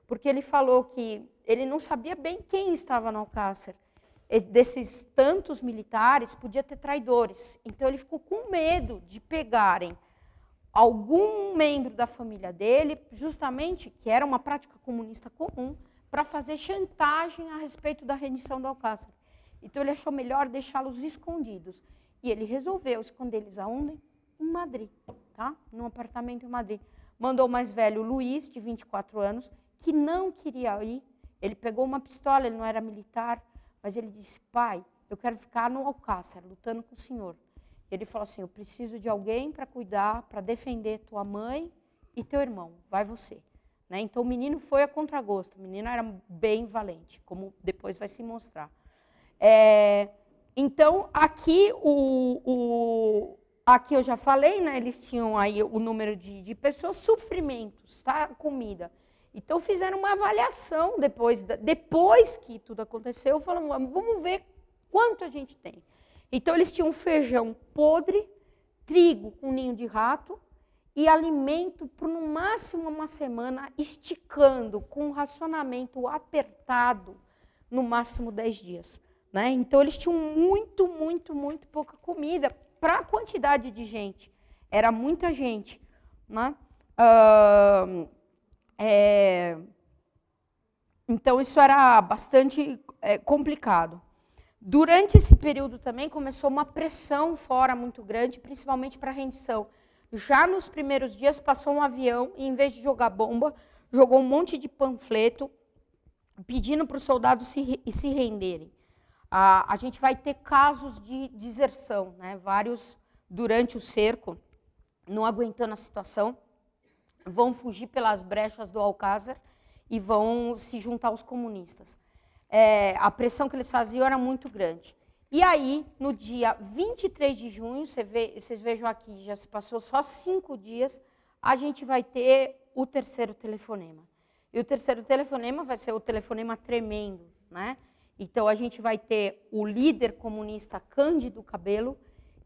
porque ele falou que ele não sabia bem quem estava no Alcácer. Desses tantos militares, podia ter traidores. Então, ele ficou com medo de pegarem algum membro da família dele, justamente, que era uma prática comunista comum, para fazer chantagem a respeito da rendição do Alcácer. Então, ele achou melhor deixá-los escondidos. E ele resolveu esconder eles aonde? Em Madrid, tá? Num apartamento em Madrid. Mandou o mais velho, Luiz, de 24 anos, que não queria ir. Ele pegou uma pistola, ele não era militar, mas ele disse, pai, eu quero ficar no Alcácer, lutando com o senhor. Ele falou assim, eu preciso de alguém para cuidar, para defender tua mãe e teu irmão, vai você. Né? Então, o menino foi a contragosto, o menino era bem valente, como depois vai se mostrar. Então, aqui, aqui eu já falei, né? Eles tinham aí o número de pessoas, sofrimentos, tá? Comida. Então, fizeram uma avaliação depois que tudo aconteceu, falaram, vamos ver quanto a gente tem. Então, eles tinham feijão podre, trigo com ninho de rato e alimento por, no máximo, uma semana, esticando, com um racionamento apertado, no máximo 10 dias. Né? Então, eles tinham muito, muito, muito pouca comida para a quantidade de gente. Era muita gente. Né? Então, isso era bastante complicado. Durante esse período também começou uma pressão fora muito grande, principalmente para a rendição. Já nos primeiros dias passou um avião e, em vez de jogar bomba, jogou um monte de panfleto pedindo para os soldados se renderem. A gente vai ter casos de deserção, né? Vários, durante o cerco, não aguentando a situação, vão fugir pelas brechas do Alcázar e vão se juntar aos comunistas. A pressão que eles faziam era muito grande. E aí, no dia 23 de junho, vocês vejam aqui, já se passou só 5 dias, a gente vai ter o terceiro telefonema. E o terceiro telefonema vai ser o telefonema tremendo, né? Então, a gente vai ter o líder comunista Cândido Cabello,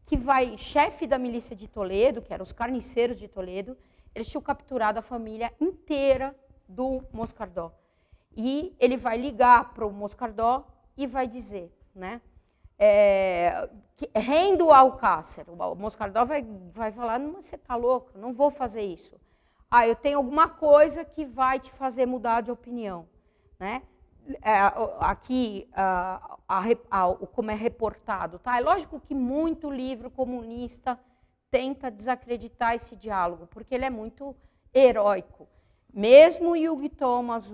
que vai, chefe da milícia de Toledo, que eram os carniceiros de Toledo, eles tinham capturado a família inteira do Moscardó. E ele vai ligar para o Moscardó e vai dizer, né, rendo o Alcácer. O Moscardó vai falar, não, você está louco, não vou fazer isso. Eu tenho alguma coisa que vai te fazer mudar de opinião, né? Aqui, como é reportado, tá? É lógico que muito livro comunista tenta desacreditar esse diálogo, porque ele é muito heróico. Mesmo Hugo Thomas,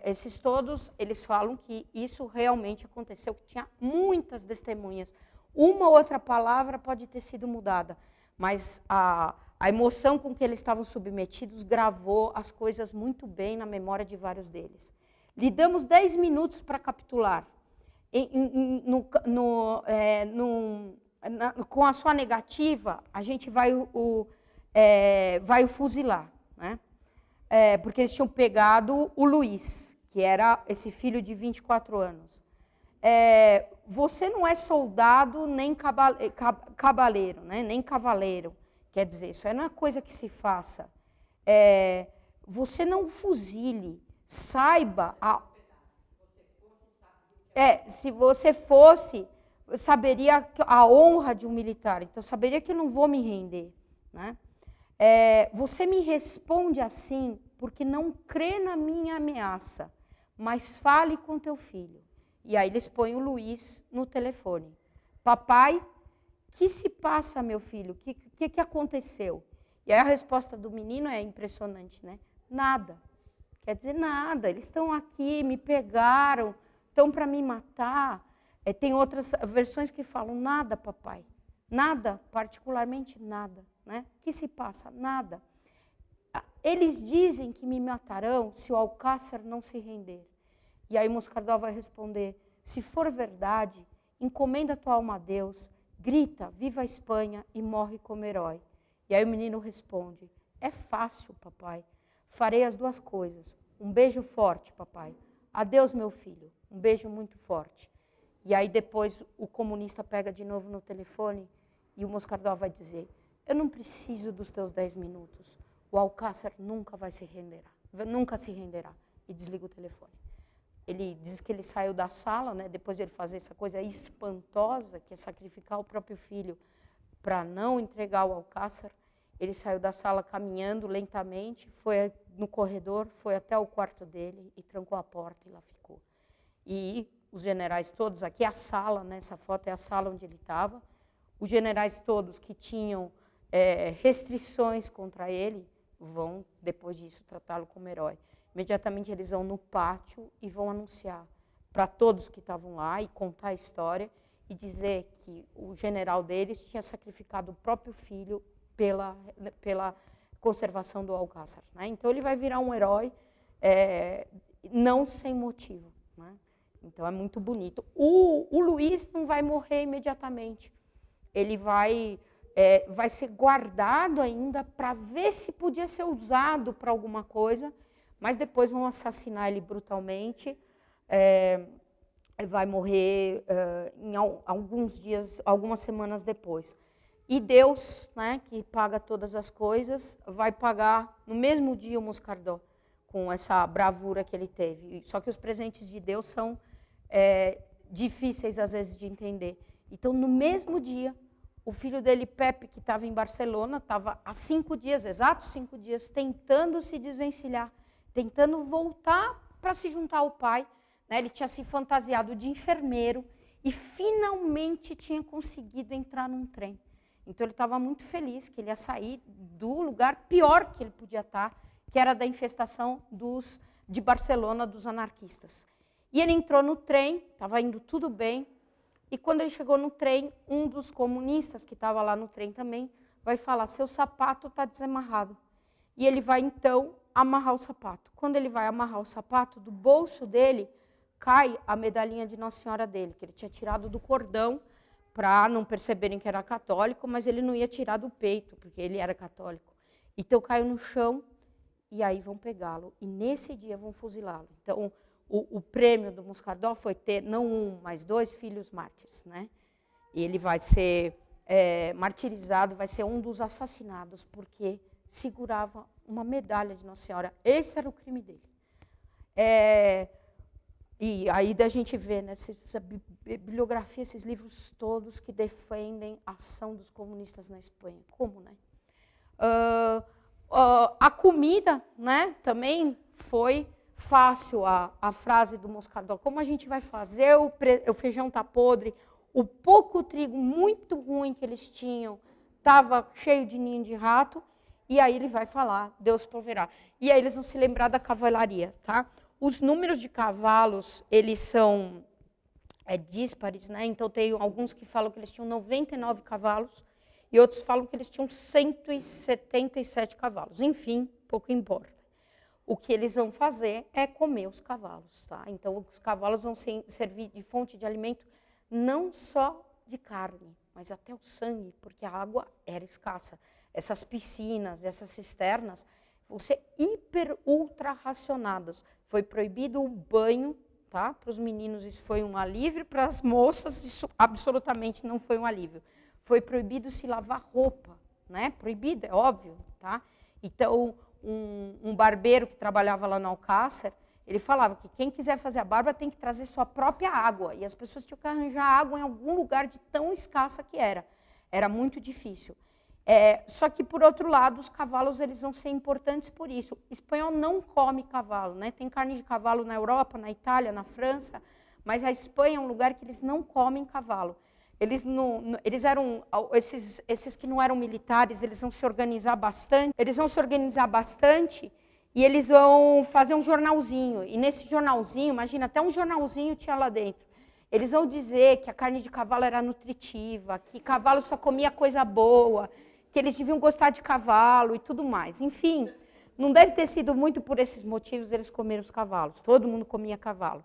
esses todos, eles falam que isso realmente aconteceu, que tinha muitas testemunhas. Uma ou outra palavra pode ter sido mudada, mas a emoção com que eles estavam submetidos gravou as coisas muito bem na memória de vários deles. Lhe damos 10 minutos para capitular. Com a sua negativa, a gente vai o fuzilar, né? Porque eles tinham pegado o Luiz, que era esse filho de 24 anos. Você não é soldado nem cabaleiro, né? Nem cavaleiro. Quer dizer, isso não é coisa que se faça. Você não fuzile. Saiba, se você fosse, eu saberia a honra de um militar, então saberia que eu não vou me render, né? Você me responde assim porque não crê na minha ameaça, mas fale com teu filho. E aí eles põem o Luiz no telefone. Papai, que se passa, meu filho? O que aconteceu? E aí a resposta do menino é impressionante, né? Nada. Quer dizer, nada, eles estão aqui, me pegaram, estão para me matar. Tem outras versões que falam, nada, papai, nada, particularmente nada. Né? O que se passa? Nada. Eles dizem que me matarão se o Alcácer não se render. E aí Moscardó vai responder, se for verdade, encomenda tua alma a Deus, grita, viva a Espanha e morre como herói. E aí o menino responde, é fácil, papai. Farei as duas coisas. Um beijo forte, papai. Adeus, meu filho. Um beijo muito forte. E aí depois o comunista pega de novo no telefone e o Moscardó vai dizer, eu não preciso dos teus 10 minutos. O Alcácer nunca se renderá. E desliga o telefone. Ele diz que ele saiu da sala, né, depois de ele fazer essa coisa espantosa, que é sacrificar o próprio filho para não entregar o Alcácer. Ele saiu da sala caminhando lentamente, foi no corredor, foi até o quarto dele e trancou a porta e lá ficou. E os generais todos, aqui é a sala, né, essa foto é a sala onde ele estava, os generais todos que tinham restrições contra ele, vão, depois disso, tratá-lo como herói. Imediatamente eles vão no pátio e vão anunciar para todos que estavam lá e contar a história e dizer que o general deles tinha sacrificado o próprio filho pela conservação do Alcácer. Né? Então ele vai virar um herói, não sem motivo. Né? Então é muito bonito. O Luiz não vai morrer imediatamente. Ele vai ser guardado ainda para ver se podia ser usado para alguma coisa, mas depois vão assassinar ele brutalmente. Vai morrer em alguns dias, algumas semanas depois. E Deus, né, que paga todas as coisas, vai pagar no mesmo dia o Moscardó, com essa bravura que ele teve. Só que os presentes de Deus são difíceis, às vezes, de entender. Então, no mesmo dia, o filho dele, Pepe, que estava em Barcelona, estava há 5 dias, exatos 5 dias, tentando se desvencilhar, tentando voltar para se juntar ao pai, né? Ele tinha se fantasiado de enfermeiro e finalmente tinha conseguido entrar num trem. Então ele estava muito feliz que ele ia sair do lugar pior que ele podia estar, que era da infestação de Barcelona, dos anarquistas. E ele entrou no trem, estava indo tudo bem, e quando ele chegou no trem, um dos comunistas que estava lá no trem também vai falar, seu sapato está desamarrado. E ele vai, então, amarrar o sapato. Quando ele vai amarrar o sapato, do bolso dele cai a medalhinha de Nossa Senhora dele, que ele tinha tirado do cordão para não perceberem que era católico, mas ele não ia tirar do peito, porque ele era católico. Então caiu no chão e aí vão pegá-lo. E nesse dia vão fuzilá-lo. Então o prêmio do Moscardó foi ter, não um, mas 2 filhos mártires, né? E ele vai ser martirizado, vai ser um dos assassinados, porque segurava uma medalha de Nossa Senhora. Esse era o crime dele. E aí da gente vê, né, essa bibliografia, esses livros todos que defendem a ação dos comunistas na Espanha. Como, né? A comida, né, também foi fácil, a frase do Moscardó. Como a gente vai fazer? O feijão está podre, o pouco trigo muito ruim que eles tinham estava cheio de ninho de rato, e aí ele vai falar, Deus proverá. E aí eles vão se lembrar da cavalaria, tá? Os números de cavalos, eles são díspares, né? Então tem alguns que falam que eles tinham 99 cavalos e outros falam que eles tinham 177 cavalos. Enfim, pouco importa. O que eles vão fazer é comer os cavalos, tá? Então os cavalos vão servir de fonte de alimento não só de carne, mas até o sangue, porque a água era escassa. Essas piscinas, essas cisternas vão ser hiper, ultra racionadas. Foi proibido o banho, tá? Para os meninos isso foi um alívio, para as moças isso absolutamente não foi um alívio. Foi proibido se lavar roupa, né? Proibido, é óbvio, tá? Então, um barbeiro que trabalhava lá no Alcácer, ele falava que quem quiser fazer a barba tem que trazer sua própria água, e as pessoas tinham que arranjar água em algum lugar de tão escassa que era. Era muito difícil. Só que, por outro lado, os cavalos eles vão ser importantes por isso. O espanhol não come cavalo, né? Tem carne de cavalo na Europa, na Itália, na França, mas a Espanha é um lugar que eles não comem cavalo. Eles eram, esses que não eram militares, eles vão se organizar bastante. E eles vão fazer um jornalzinho. E nesse jornalzinho, imagina, até um jornalzinho tinha lá dentro. Eles vão dizer que a carne de cavalo era nutritiva, que cavalo só comia coisa boa, que eles deviam gostar de cavalo e tudo mais. Enfim, não deve ter sido muito por esses motivos eles comeram os cavalos. Todo mundo comia cavalo.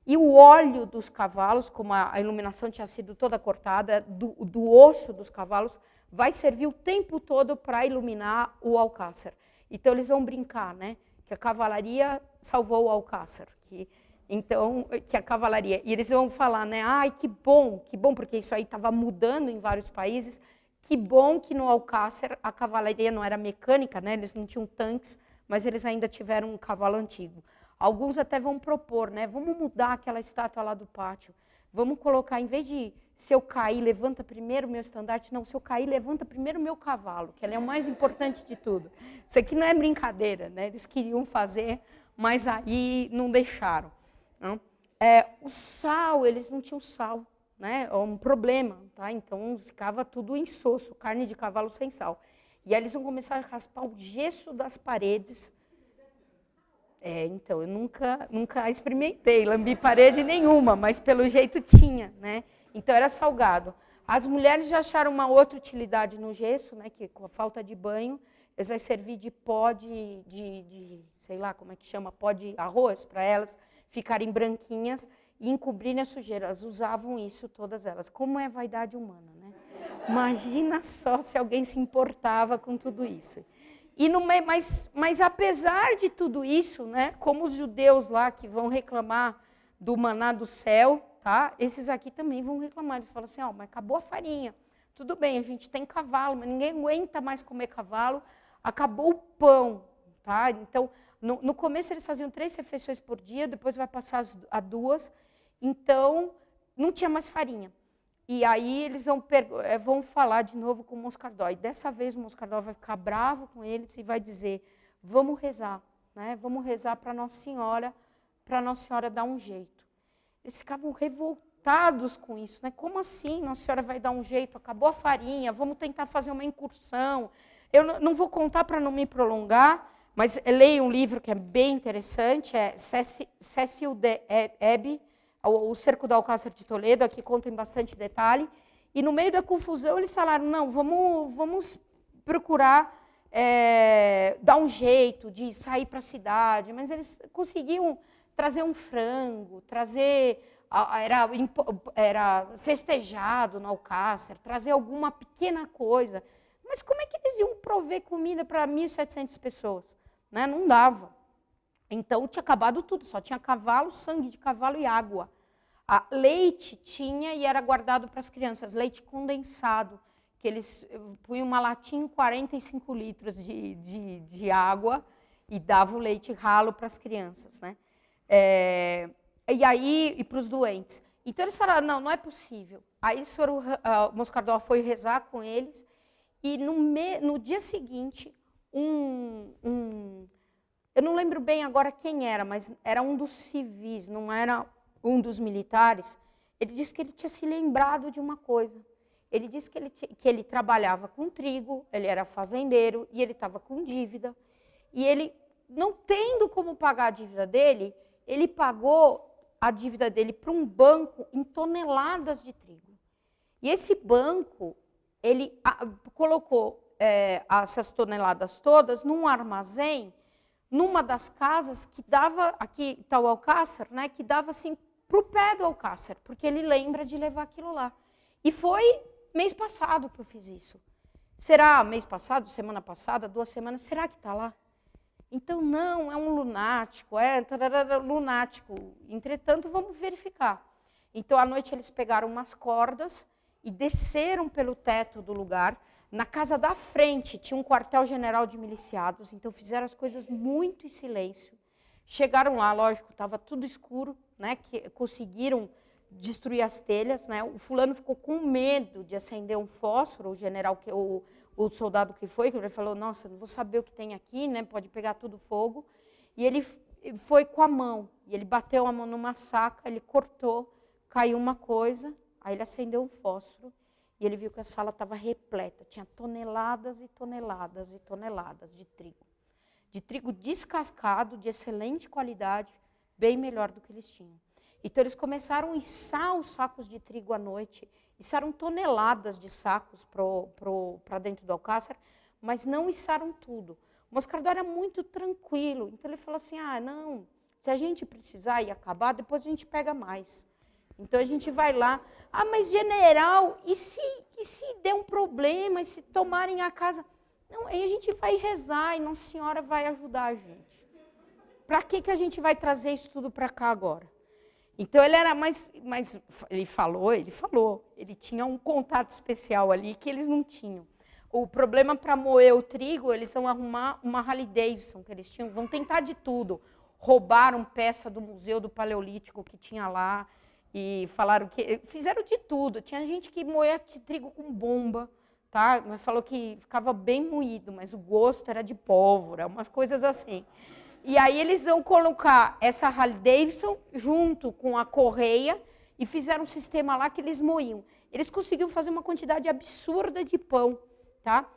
E o óleo dos cavalos, como a iluminação tinha sido toda cortada, do osso dos cavalos, vai servir o tempo todo para iluminar o Alcácer. Então eles vão brincar, né? Que a cavalaria salvou o Alcácer. Que a cavalaria. E eles vão falar, né? Ai, que bom, porque isso aí estava mudando em vários países. Que bom que no Alcácer a cavalaria não era mecânica, né? Eles não tinham tanques, mas eles ainda tiveram um cavalo antigo. Alguns até vão propor, né? Vamos mudar aquela estátua lá do pátio. Vamos colocar, em vez de se eu cair, levanta primeiro o meu estandarte, não, se eu cair, levanta primeiro o meu cavalo, que ele é o mais importante de tudo. Isso aqui não é brincadeira, né? Eles queriam fazer, mas aí não deixaram. Não? O sal, eles não tinham sal, né? É um problema, tá? Então ficava tudo insosso, carne de cavalo sem sal. E aí eles vão começar a raspar o gesso das paredes. Então, eu nunca experimentei, lambi parede nenhuma, mas pelo jeito tinha, né? Então era salgado. As mulheres já acharam uma outra utilidade no gesso, né? Que com a falta de banho, eles vão servir de pó sei lá como é que chama, pó de arroz, para elas ficarem branquinhas e encobrirem a sujeira. Elas usavam isso, todas elas. Como é vaidade humana, né? Imagina só se alguém se importava com tudo isso. Mas apesar de tudo isso, né, como os judeus lá que vão reclamar do maná do céu, tá? Esses aqui também vão reclamar. Eles falam assim, mas acabou a farinha. Tudo bem, a gente tem cavalo, mas ninguém aguenta mais comer cavalo. Acabou o pão, tá? Então, no começo eles faziam 3 refeições por dia, depois vai passar a 2. Então, não tinha mais farinha. E aí eles vão falar de novo com o Moscardó. E dessa vez o Moscardó vai ficar bravo com eles e vai dizer, vamos rezar, né? Vamos rezar para Nossa Senhora para Nossa Senhora dar um jeito. Eles ficavam revoltados com isso, né? Como assim Nossa Senhora vai dar um jeito? Acabou a farinha, vamos tentar fazer uma incursão. Eu não vou contar para não me prolongar, mas leia um livro que é bem interessante, é Cecil de Ebe, O Cerco do Alcácer de Toledo, aqui conta em bastante detalhe. E no meio da confusão eles falaram, não, vamos procurar dar um jeito de sair para a cidade. Mas eles conseguiam trazer um frango, era festejado no Alcácer, trazer alguma pequena coisa. Mas como é que eles iam prover comida para 1.700 pessoas? Né? Não dava. Então tinha acabado tudo, só tinha cavalo, sangue de cavalo e água. Leite tinha e era guardado para as crianças, leite condensado, que eles punham uma latinha, 45 litros de água e davam o leite ralo para as crianças. Né? E para os doentes. Então eles falaram, não é possível. Aí o Moscardó foi rezar com eles e no dia seguinte, eu não lembro bem agora quem era, mas era um dos civis, não era um dos militares. Ele disse que ele tinha se lembrado de uma coisa. Ele disse que ele trabalhava com trigo, ele era fazendeiro e ele estava com dívida. E ele, não tendo como pagar a dívida dele, ele pagou a dívida dele para um banco em toneladas de trigo. E esse banco, ele colocou essas toneladas todas num armazém, numa das casas que dava, aqui está o Alcácer, né, que dava assim para o pé do Alcácer, porque ele lembra de levar aquilo lá. E foi mês passado que eu fiz isso. Será mês passado, semana passada, 2 semanas, será que está lá? Então, não, é um lunático, lunático. Entretanto, vamos verificar. Então, à noite, eles pegaram umas cordas e desceram pelo teto do lugar. Na casa da frente tinha um quartel-general de miliciados, então fizeram as coisas muito em silêncio. Chegaram lá, lógico, estava tudo escuro, né, que conseguiram destruir as telhas. Né, o fulano ficou com medo de acender um fósforo, o general, o soldado que ele falou, nossa, não vou saber o que tem aqui, né, pode pegar tudo fogo. E ele foi com a mão, e ele bateu a mão numa saca, ele cortou, caiu uma coisa, aí ele acendeu um fósforo, e ele viu que a sala estava repleta, tinha toneladas e toneladas e toneladas de trigo. De trigo descascado, de excelente qualidade, bem melhor do que eles tinham. Então eles começaram a içar os sacos de trigo à noite, içaram toneladas de sacos para dentro do Alcácer, mas não içaram tudo. O Moscardó era muito tranquilo, então ele falou assim, não, se a gente precisar e acabar, depois a gente pega mais. Então a gente vai lá, mas general, e se der um problema, e se tomarem a casa? Não, aí a gente vai rezar e Nossa Senhora vai ajudar a gente. Para que a gente vai trazer isso tudo para cá agora? Então ele era mas ele falou, ele tinha um contato especial ali que eles não tinham. O problema para moer o trigo, eles vão arrumar uma Harley Davidson que eles tinham, vão tentar de tudo. Roubaram peça do Museu do Paleolítico que tinha lá, e falaram que fizeram de tudo. Tinha gente que moía trigo com bomba, tá? Mas falou que ficava bem moído, mas o gosto era de pólvora, umas coisas assim. E aí eles vão colocar essa Harley Davidson junto com a correia e fizeram um sistema lá que eles moíam. Eles conseguiram fazer uma quantidade absurda de pão, tá?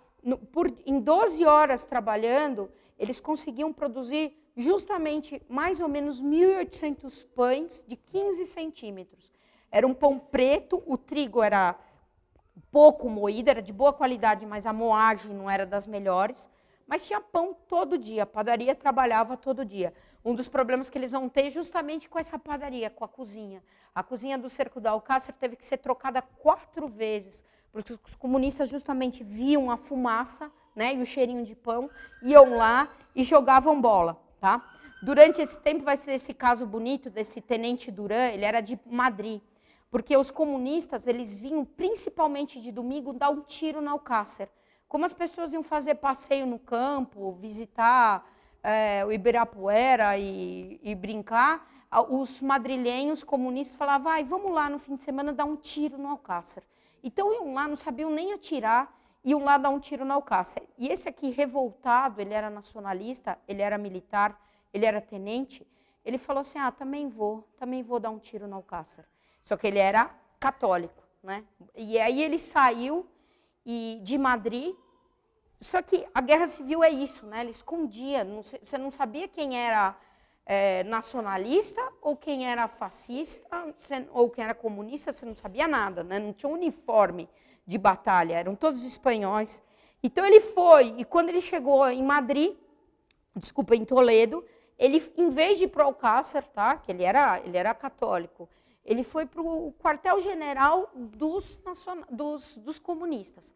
Em 12 horas trabalhando, eles conseguiam produzir justamente mais ou menos 1.800 pães de 15 centímetros. Era um pão preto, o trigo era pouco moído, era de boa qualidade, mas a moagem não era das melhores. Mas tinha pão todo dia, a padaria trabalhava todo dia. Um dos problemas que eles vão ter é justamente com essa padaria, com a cozinha. A cozinha do Cerco do Alcácer teve que ser trocada 4 vezes, porque os comunistas justamente viam a fumaça, né, e o cheirinho de pão, iam lá e jogavam bola. Tá? Durante esse tempo vai ser esse caso bonito desse tenente Duran, ele era de Madrid, porque os comunistas eles vinham principalmente de domingo dar um tiro no Alcácer. Como as pessoas iam fazer passeio no campo, visitar o Ibirapuera e brincar, os madrilhenhos comunistas falavam, vamos lá no fim de semana dar um tiro no Alcácer. Então iam lá, não sabiam nem atirar, iam lá dar um tiro no Alcácer. E esse aqui, revoltado, ele era nacionalista, ele era militar, ele era tenente, ele falou assim, também vou dar um tiro no Alcácer. Só que ele era católico, né? E aí ele saiu de Madrid, só que a guerra civil é isso, né? Ele escondia, você não sabia quem era nacionalista ou quem era fascista ou quem era comunista, você não sabia nada, né? Não tinha uniforme de batalha, eram todos espanhóis. Então ele foi, e quando ele chegou em Madrid, em Toledo, ele, em vez de ir para o Alcácer, tá? Que ele era católico, ele foi para o quartel-general dos comunistas,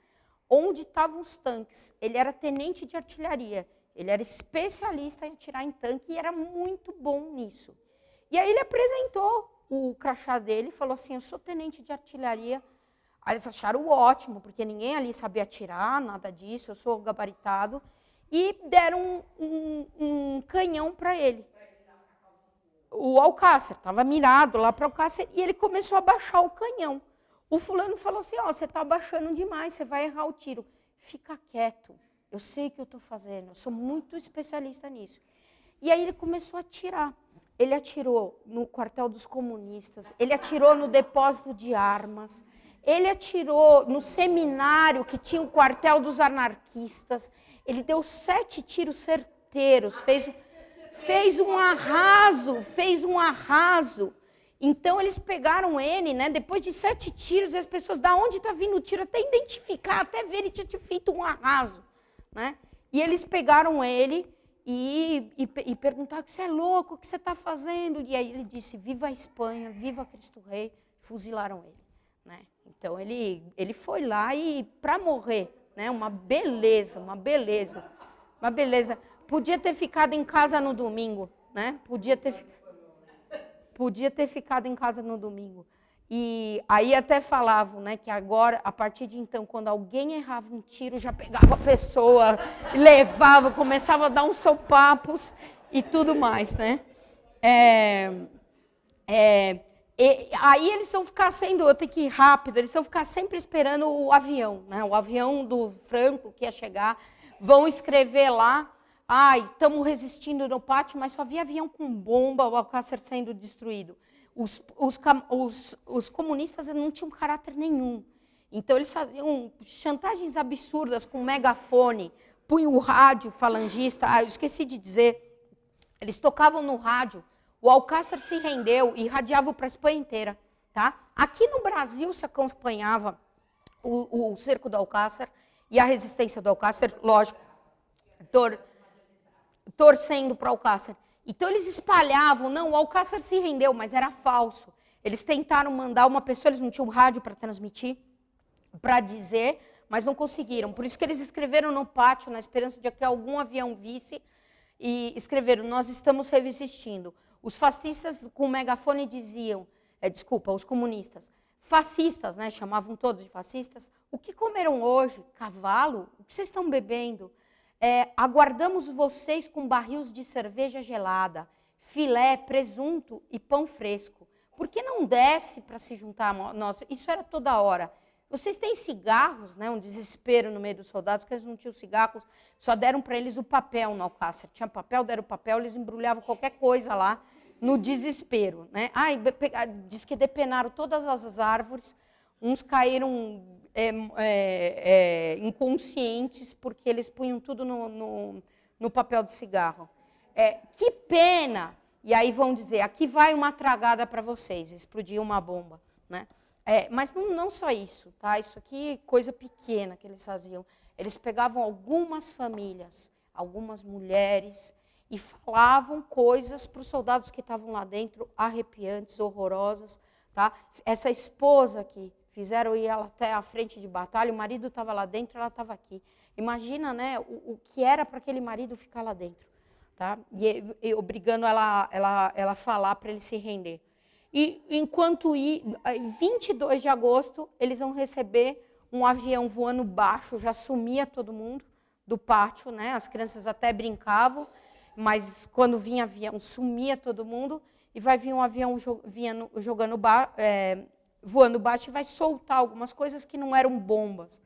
onde estavam os tanques. Ele era tenente de artilharia, ele era especialista em atirar em tanque e era muito bom nisso. E aí ele apresentou o crachá dele e falou assim, eu sou tenente de artilharia. Aí eles acharam ótimo, porque ninguém ali sabia atirar, nada disso, eu sou gabaritado. E deram um canhão para ele. O Alcácer estava mirado lá para o Alcácer e ele começou a baixar o canhão. O fulano falou assim, você está abaixando demais, você vai errar o tiro. Fica quieto, eu sei o que eu estou fazendo, eu sou muito especialista nisso. E aí ele começou a atirar. Ele atirou no quartel dos comunistas, ele atirou no depósito de armas, ele atirou no seminário que tinha o quartel dos anarquistas. Ele deu 7 tiros certeiros, fez um arraso. Então eles pegaram ele, né, depois de 7 tiros, e as pessoas, da onde está vindo o tiro, até identificar, até ver, ele tinha feito um arraso. Né? E eles pegaram ele e perguntaram, você é louco, o que você está fazendo? E aí ele disse, viva a Espanha, viva Cristo Rei, fuzilaram ele. Né? Então ele foi lá e para morrer, né? Uma beleza. Podia ter ficado em casa no domingo, né? Podia ter ficado em casa no domingo. E aí até falavam, né, que agora, a partir de então, quando alguém errava um tiro, já pegava a pessoa, levava, começava a dar uns sopapos e tudo mais, né? Aí eles vão ficar eu tenho que ir rápido, eles vão ficar sempre esperando o avião, né? O avião do Franco que ia chegar, vão escrever lá, estamos resistindo no pátio, mas só havia avião com bomba, o Alcácer sendo destruído. Os comunistas não tinham caráter nenhum, então eles faziam chantagens absurdas com megafone, punham o rádio falangista, eu esqueci de dizer, eles tocavam no rádio, o Alcácer se rendeu e irradiava para a Espanha inteira. Tá? Aqui no Brasil se acompanhava o cerco do Alcácer e a resistência do Alcácer, lógico, torcendo para o Alcácer. Então eles espalhavam, não, o Alcácer se rendeu, mas era falso. Eles tentaram mandar uma pessoa, eles não tinham rádio para transmitir, para dizer, mas não conseguiram. Por isso que eles escreveram no pátio, na esperança de que algum avião visse, e escreveram, nós estamos resistindo. Os fascistas com megafone diziam, os comunistas, fascistas, né, chamavam todos de fascistas, o que comeram hoje? Cavalo? O que vocês estão bebendo? Aguardamos vocês com barris de cerveja gelada, filé, presunto e pão fresco. Por que não desce para se juntar a nós? Isso era toda hora. Vocês têm cigarros, né? Um desespero no meio dos soldados, que eles não tinham cigarros, só deram para eles o papel no Alcácer. Tinha papel, deram papel, eles embrulhavam qualquer coisa lá, no desespero. Né? Diz que depenaram todas as árvores, uns caíram inconscientes, porque eles punham tudo no papel de cigarro. Que pena! E aí vão dizer, aqui vai uma tragada para vocês, explodiu uma bomba. Né? Mas não só isso, tá? Isso aqui é coisa pequena que eles faziam. Eles pegavam algumas famílias, algumas mulheres, e falavam coisas para os soldados que estavam lá dentro, arrepiantes, horrorosas. Tá? Essa esposa que fizeram ir ela até a frente de batalha, o marido estava lá dentro, ela estava aqui. Imagina, né, o que era para aquele marido ficar lá dentro. Tá? E obrigando ela a falar para ele se render. E enquanto 22 de agosto, eles vão receber um avião voando baixo, já sumia todo mundo do pátio, né? As crianças até brincavam, mas quando vinha avião, sumia todo mundo, e vai vir um avião voando baixo e vai soltar algumas coisas que não eram bombas.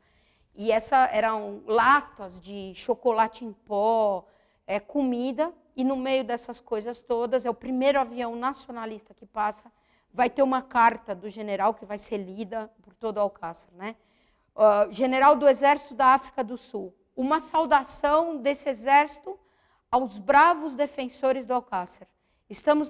E eram latas de chocolate em pó, comida, e no meio dessas coisas todas, é o primeiro avião nacionalista que passa, vai ter uma carta do general que vai ser lida por todo o Alcácer, né? General do Exército da África do Sul, uma saudação desse exército aos bravos defensores do Alcácer. Estamos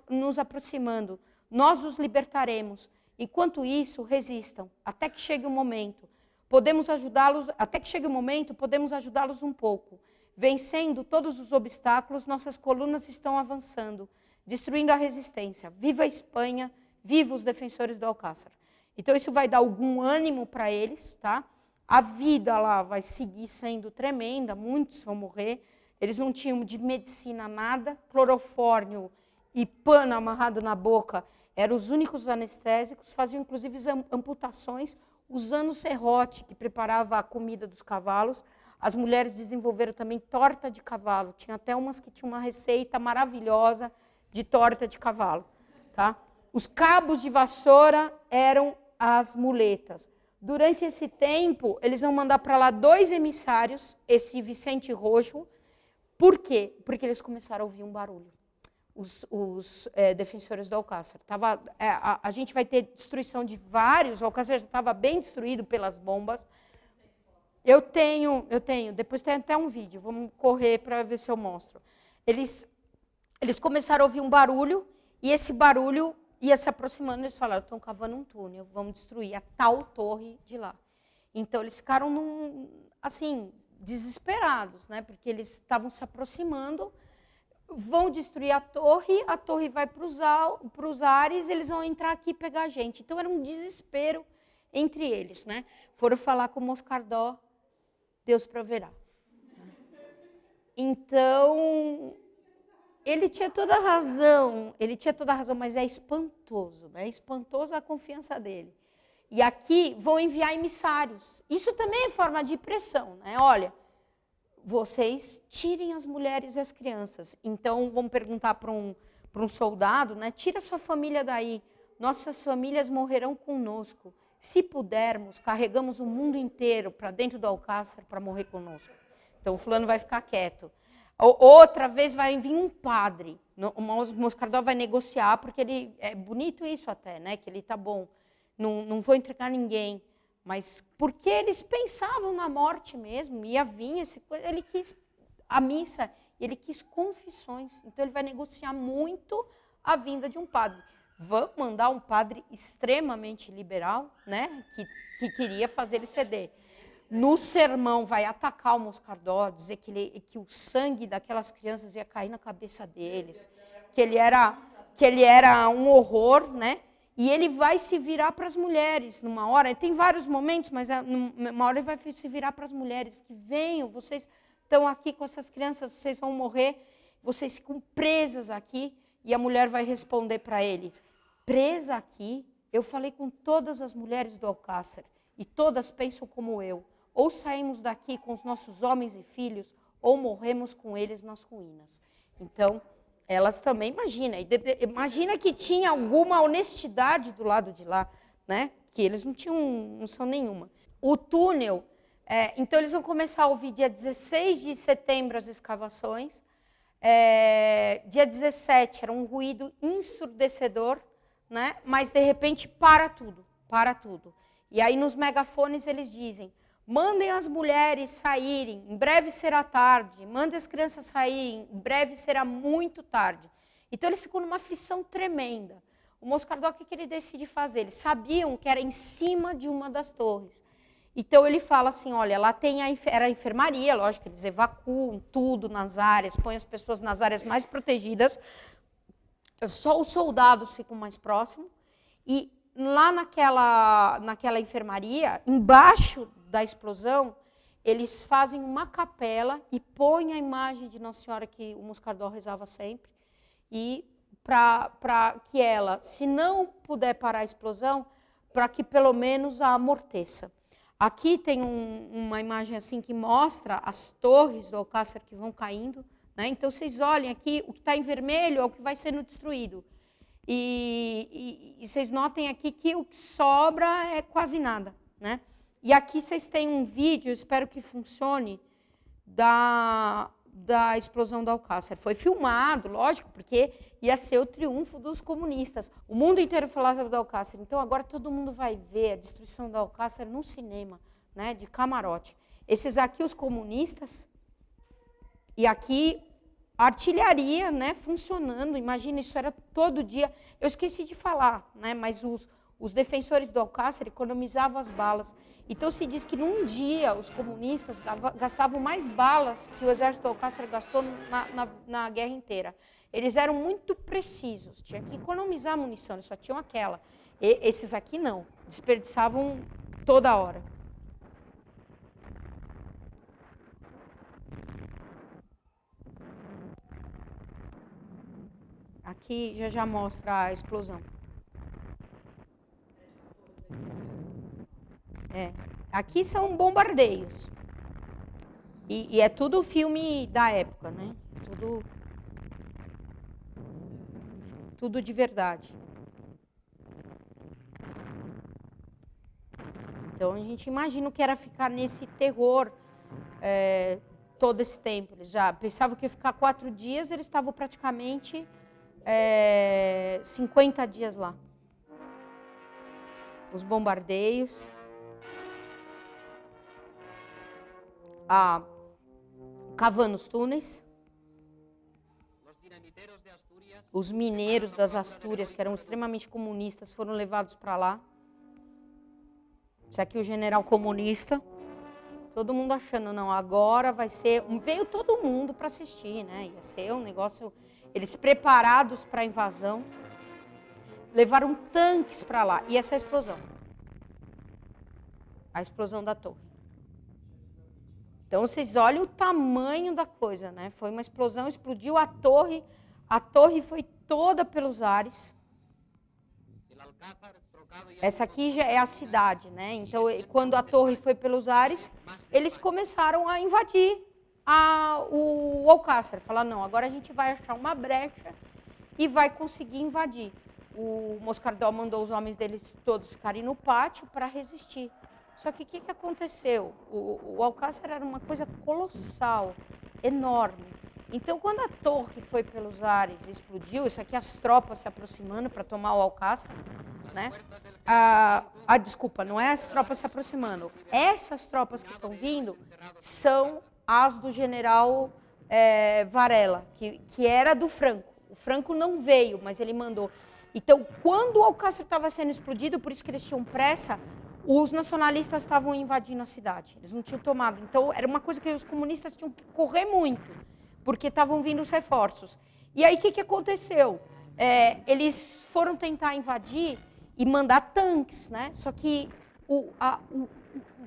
nos aproximando, nós os libertaremos. Enquanto isso, resistam, até que chegue o momento. Podemos ajudá-los, até que chegue o momento, podemos ajudá-los um pouco. Vencendo todos os obstáculos, nossas colunas estão avançando, destruindo a resistência. Viva a Espanha, viva os defensores do Alcácer. Então, isso vai dar algum ânimo para eles, tá? A vida lá vai seguir sendo tremenda, muitos vão morrer. Eles não tinham de medicina nada, clorofórmio e pano amarrado na boca eram os únicos anestésicos, faziam inclusive amputações, usando serrote, que preparava a comida dos cavalos. As mulheres desenvolveram também torta de cavalo, tinha até umas que tinham uma receita maravilhosa de torta de cavalo. Tá? Os cabos de vassoura eram as muletas. Durante esse tempo, eles vão mandar para lá 2 emissários, esse Vicente Rojo. Por quê? Porque eles começaram a ouvir um barulho. Os defensores do Alcácer. A gente vai ter destruição de vários, o Alcácer já estava bem destruído pelas bombas. Eu tenho, depois tem até um vídeo, vamos correr para ver se eu mostro. Eles começaram a ouvir um barulho, e esse barulho ia se aproximando, eles falaram, estão cavando um túnel, vamos destruir a tal torre de lá. Então, eles ficaram, assim, desesperados, né? Porque eles estavam se aproximando, vão destruir a torre vai para os ares, eles vão entrar aqui e pegar a gente. Então, era um desespero entre eles, né? Foram falar com Moscardó, Deus proverá. Então, ele tinha toda a razão, mas é espantoso, né? É espantoso a confiança dele. E aqui vão enviar emissários. Isso também é forma de pressão, né? Olha, vocês tirem as mulheres e as crianças. Então, vamos perguntar para um soldado, né? Tira sua família daí. Nossas famílias morrerão conosco. Se pudermos, carregamos o mundo inteiro para dentro do Alcácer para morrer conosco. Então, o fulano vai ficar quieto. Outra vez vai vir um padre. O Moscardó vai negociar, porque ele é bonito isso até, né? Que ele está bom. Não vou entregar ninguém. Mas porque eles pensavam na morte mesmo, ia vir, ele quis a missa, ele quis confissões. Então, ele vai negociar muito a vinda de um padre. Vamos mandar um padre extremamente liberal, né, que queria fazer ele ceder. No sermão, vai atacar o Moscardó, dizer que o sangue daquelas crianças ia cair na cabeça deles, que ele era um horror, né? E ele vai se virar para as mulheres numa hora. Tem vários momentos, mas numa hora ele vai se virar para as mulheres. Que venham, vocês estão aqui com essas crianças, vocês vão morrer, vocês ficam presas aqui. E a mulher vai responder para eles, presa aqui? Eu falei com todas as mulheres do Alcácer, e todas pensam como eu. Ou saímos daqui com os nossos homens e filhos, ou morremos com eles nas ruínas. Então, elas também, imagina que tinha alguma honestidade do lado de lá, né? Que eles não tinham noção nenhuma. O túnel, então eles vão começar a ouvir dia 16 de setembro as escavações, dia 17 era um ruído ensurdecedor, né? Mas de repente para tudo. E aí nos megafones eles dizem, mandem as mulheres saírem, em breve será tarde. Mandem as crianças saírem, em breve será muito tarde. Então, eles ficam numa aflição tremenda. O Moscardó, o que ele decide fazer? Eles sabiam que era em cima de uma das torres. Então, ele fala assim, olha, lá era a enfermaria, lógico, eles evacuam tudo nas áreas, põem as pessoas nas áreas mais protegidas. Só os soldados ficam mais próximos. E lá naquela enfermaria, embaixo da explosão, eles fazem uma capela e põem a imagem de Nossa Senhora que o Moscardó rezava sempre, e para que ela, se não puder parar a explosão, para que pelo menos a amorteça. Aqui tem uma imagem assim que mostra as torres do Alcácer que vão caindo, né? Então vocês olhem aqui, o que está em vermelho é o que vai sendo destruído. E vocês notem aqui que o que sobra é quase nada, né? E aqui vocês têm um vídeo, espero que funcione, da explosão do Alcácer. Foi filmado, lógico, porque ia ser o triunfo dos comunistas. O mundo inteiro falava do Alcácer. Então, agora todo mundo vai ver a destruição do Alcácer no cinema, né, de camarote. Esses aqui, os comunistas, e aqui artilharia, né, funcionando. Imagina, isso era todo dia. Eu esqueci de falar, né, mas os defensores do Alcácer economizavam as balas. Então, se diz que num dia os comunistas gastavam mais balas que o exército do Alcácer gastou na guerra inteira. Eles eram muito precisos, tinha que economizar munição, eles só tinham aquela. Esses aqui não, desperdiçavam toda hora. Aqui já mostra a explosão. Aqui são bombardeios. E é tudo filme da época, né? Tudo de verdade. Então a gente imagina o que era ficar nesse terror todo esse tempo. Eles já pensavam que ia ficar 4 dias, eles estavam praticamente 50 dias lá. Os bombardeios. Cavando os túneis. Os mineiros das Astúrias, que eram extremamente comunistas, foram levados para lá. Esse aqui é o general comunista. Todo mundo achando, não, agora vai ser... Veio todo mundo para assistir, né? Ia ser um negócio... Eles preparados para a invasão. Levaram tanques para lá. E essa é a explosão. A explosão da torre. Então, vocês olhem o tamanho da coisa, né? Foi uma explosão, explodiu a torre foi toda pelos ares. Essa aqui já é a cidade, né? Então, quando a torre foi pelos ares, eles começaram a invadir o Alcácer. Falaram, não, agora a gente vai achar uma brecha e vai conseguir invadir. O Moscardó mandou os homens deles todos ficarem no pátio para resistir. Só que o que aconteceu? O Alcácer era uma coisa colossal, enorme. Então, quando a torre foi pelos ares e explodiu, isso aqui as tropas se aproximando para tomar o Alcácer, né? Desculpa, não é as tropas se aproximando. Essas tropas que estão vindo são as do general Varela, que era do Franco. O Franco não veio, mas ele mandou. Então, quando o Alcácer estava sendo explodido, por isso que eles tinham pressa, os nacionalistas estavam invadindo a cidade. Eles não tinham tomado. Então, era uma coisa que os comunistas tinham que correr muito, porque estavam vindo os reforços. E aí, o que aconteceu? Eles foram tentar invadir e mandar tanques, né? Só que o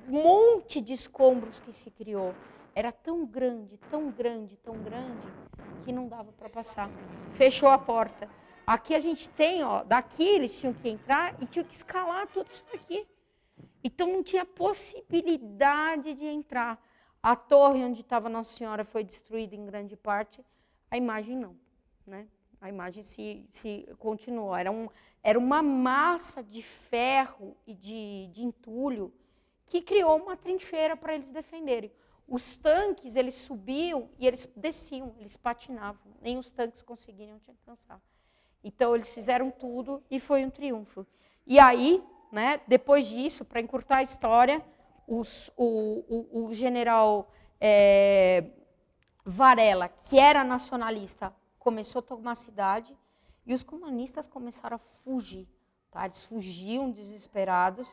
monte de escombros que se criou era tão grande, tão grande, tão grande, que não dava para passar. Fechou a porta. Aqui a gente tem, ó, daqui eles tinham que entrar e tinham que escalar tudo isso aqui. Então não tinha possibilidade de entrar. A torre onde estava Nossa Senhora foi destruída em grande parte, a imagem não, né? A imagem se continuou. Era uma massa de ferro e de entulho que criou uma trincheira para eles defenderem. Os tanques, eles subiam e eles desciam, eles patinavam. Nem os tanques conseguiriam te alcançar. Então, eles fizeram tudo e foi um triunfo. E aí, né, depois disso, para encurtar a história, o general Varela, que era nacionalista, começou a tomar a cidade e os comunistas começaram a fugir. Tá? Eles fugiam desesperados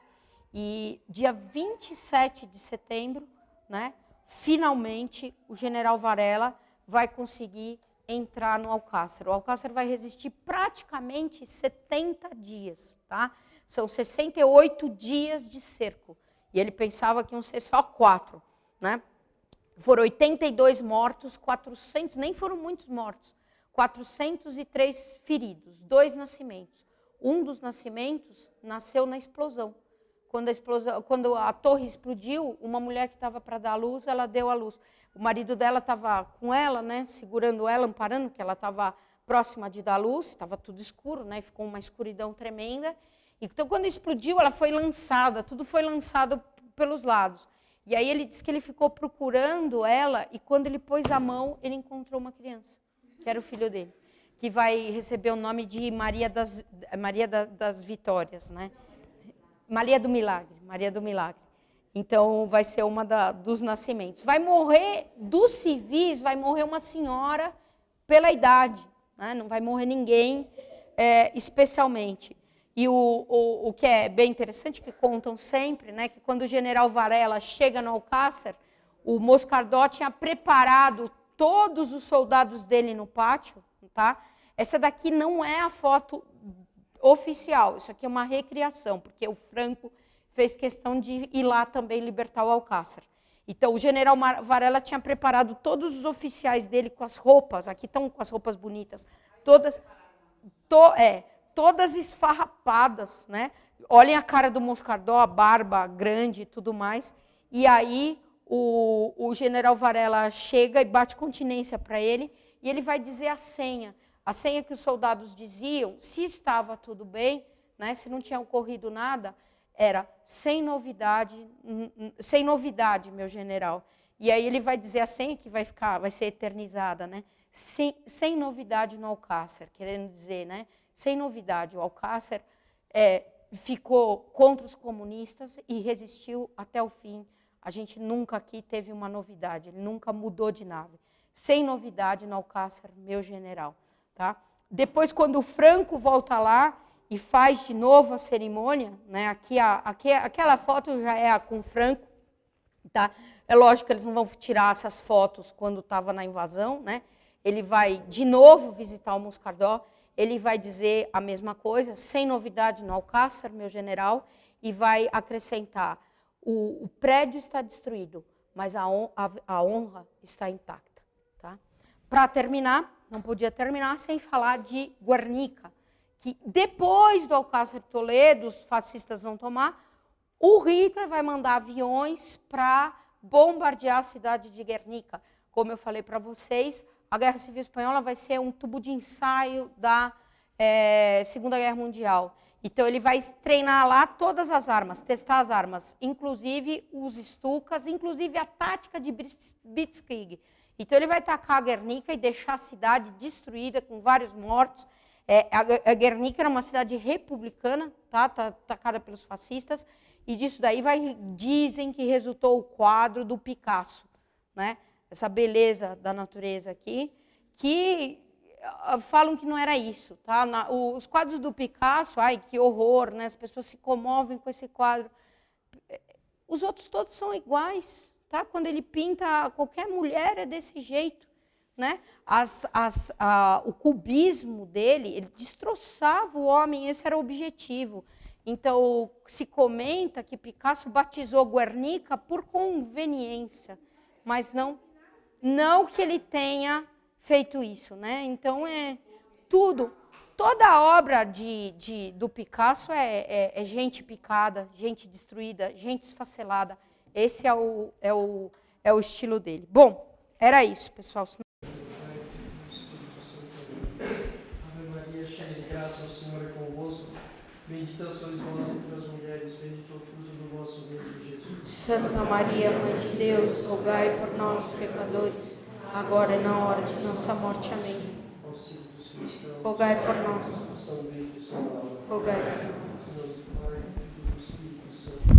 e dia 27 de setembro, né, finalmente, o general Varela vai conseguir entrar no Alcácer. O Alcácer vai resistir praticamente 70 dias, tá? São 68 dias de cerco. E ele pensava que iam ser só 4, né? Foram 82 mortos, 400, nem foram muitos mortos, 403 feridos, 2 nascimentos. Um dos nascimentos nasceu na explosão. Quando a torre explodiu, uma mulher que estava para dar à luz, ela deu à luz. O marido dela estava com ela, né, segurando ela, amparando, porque ela estava próxima de dar à luz, estava tudo escuro, né, ficou uma escuridão tremenda. Então, quando explodiu, ela foi lançada, tudo foi lançado pelos lados. E aí ele disse que ele ficou procurando ela e quando ele pôs a mão, ele encontrou uma criança, que era o filho dele, que vai receber o nome de Maria das Vitórias, né? Maria do Milagre, Maria do Milagre. Então, vai ser uma dos nascimentos. Vai morrer, dos civis, vai morrer uma senhora pela idade, né? Não vai morrer ninguém especialmente. E o que é bem interessante, que contam sempre, né, que quando o general Varela chega no Alcácer, o Moscardó tinha preparado todos os soldados dele no pátio, tá? Essa daqui não é a foto oficial, isso aqui é uma recriação, porque o Franco fez questão de ir lá também libertar o Alcácer. Então, o general Varela tinha preparado todos os oficiais dele com as roupas, aqui estão com as roupas bonitas, todas esfarrapadas, né? Olhem a cara do Moscardó, a barba grande e tudo mais. E aí o general Varela chega e bate continência para ele, e ele vai dizer a senha que os soldados diziam, se estava tudo bem, né? Se não tinha ocorrido nada, era sem novidade, meu general. E aí ele vai dizer a senha que vai ser eternizada, né? Sem novidade no Alcácer, querendo dizer, né? Sem novidade, o Alcácer ficou contra os comunistas e resistiu até o fim. A gente nunca aqui teve uma novidade, ele nunca mudou de nave. Sem novidade no Alcácer, meu general. Tá? Depois, quando o Franco volta lá e faz de novo a cerimônia, né? Aquela foto já é com o Franco. Tá? É lógico que eles não vão tirar essas fotos quando estava na invasão. Né? Ele vai de novo visitar o Moscardó. Ele vai dizer a mesma coisa, sem novidade no Alcácer, meu general, e vai acrescentar, o prédio está destruído, mas a honra está intacta. Tá? Para terminar, não podia terminar sem falar de Guernica, que depois do Alcácer de Toledo, os fascistas vão tomar, o Hitler vai mandar aviões para bombardear a cidade de Guernica. Como eu falei para vocês, a Guerra Civil Espanhola vai ser um tubo de ensaio da Segunda Guerra Mundial. Então, ele vai treinar lá todas as armas, testar as armas, inclusive os Stukas, inclusive a tática de Blitzkrieg. Então, ele vai atacar a Guernica e deixar a cidade destruída, com vários mortos. A Guernica era uma cidade republicana, tá atacada pelos fascistas, e disso daí dizem que resultou o quadro do Picasso, né? Essa beleza da natureza aqui, que falam que não era isso. Tá? Os quadros do Picasso, ai, que horror, né? As pessoas se comovem com esse quadro. Os outros todos são iguais. Tá? Quando ele pinta qualquer mulher, é desse jeito. Né? O cubismo dele, ele destroçava o homem, esse era o objetivo. Então, se comenta que Picasso batizou Guernica por conveniência, mas não que ele tenha feito isso, né? Então, toda a obra do Picasso é gente picada, gente destruída, gente esfacelada. Esse é o estilo dele. Bom, era isso, pessoal. Ave Maria, cheia de graça, o Senhor é convosco. Bendita sois vós entre as mulheres, bendito é o fruto do vosso ventre, Jesus. Santa Maria, Mãe de Deus, rogai por nós, pecadores, agora e na hora de nossa morte. Amém. Auxílio dos cristãos, Rogai por nós. São Bento e São Paulo, Rogai por nós. em nome do Pai, e do Espírito Santo.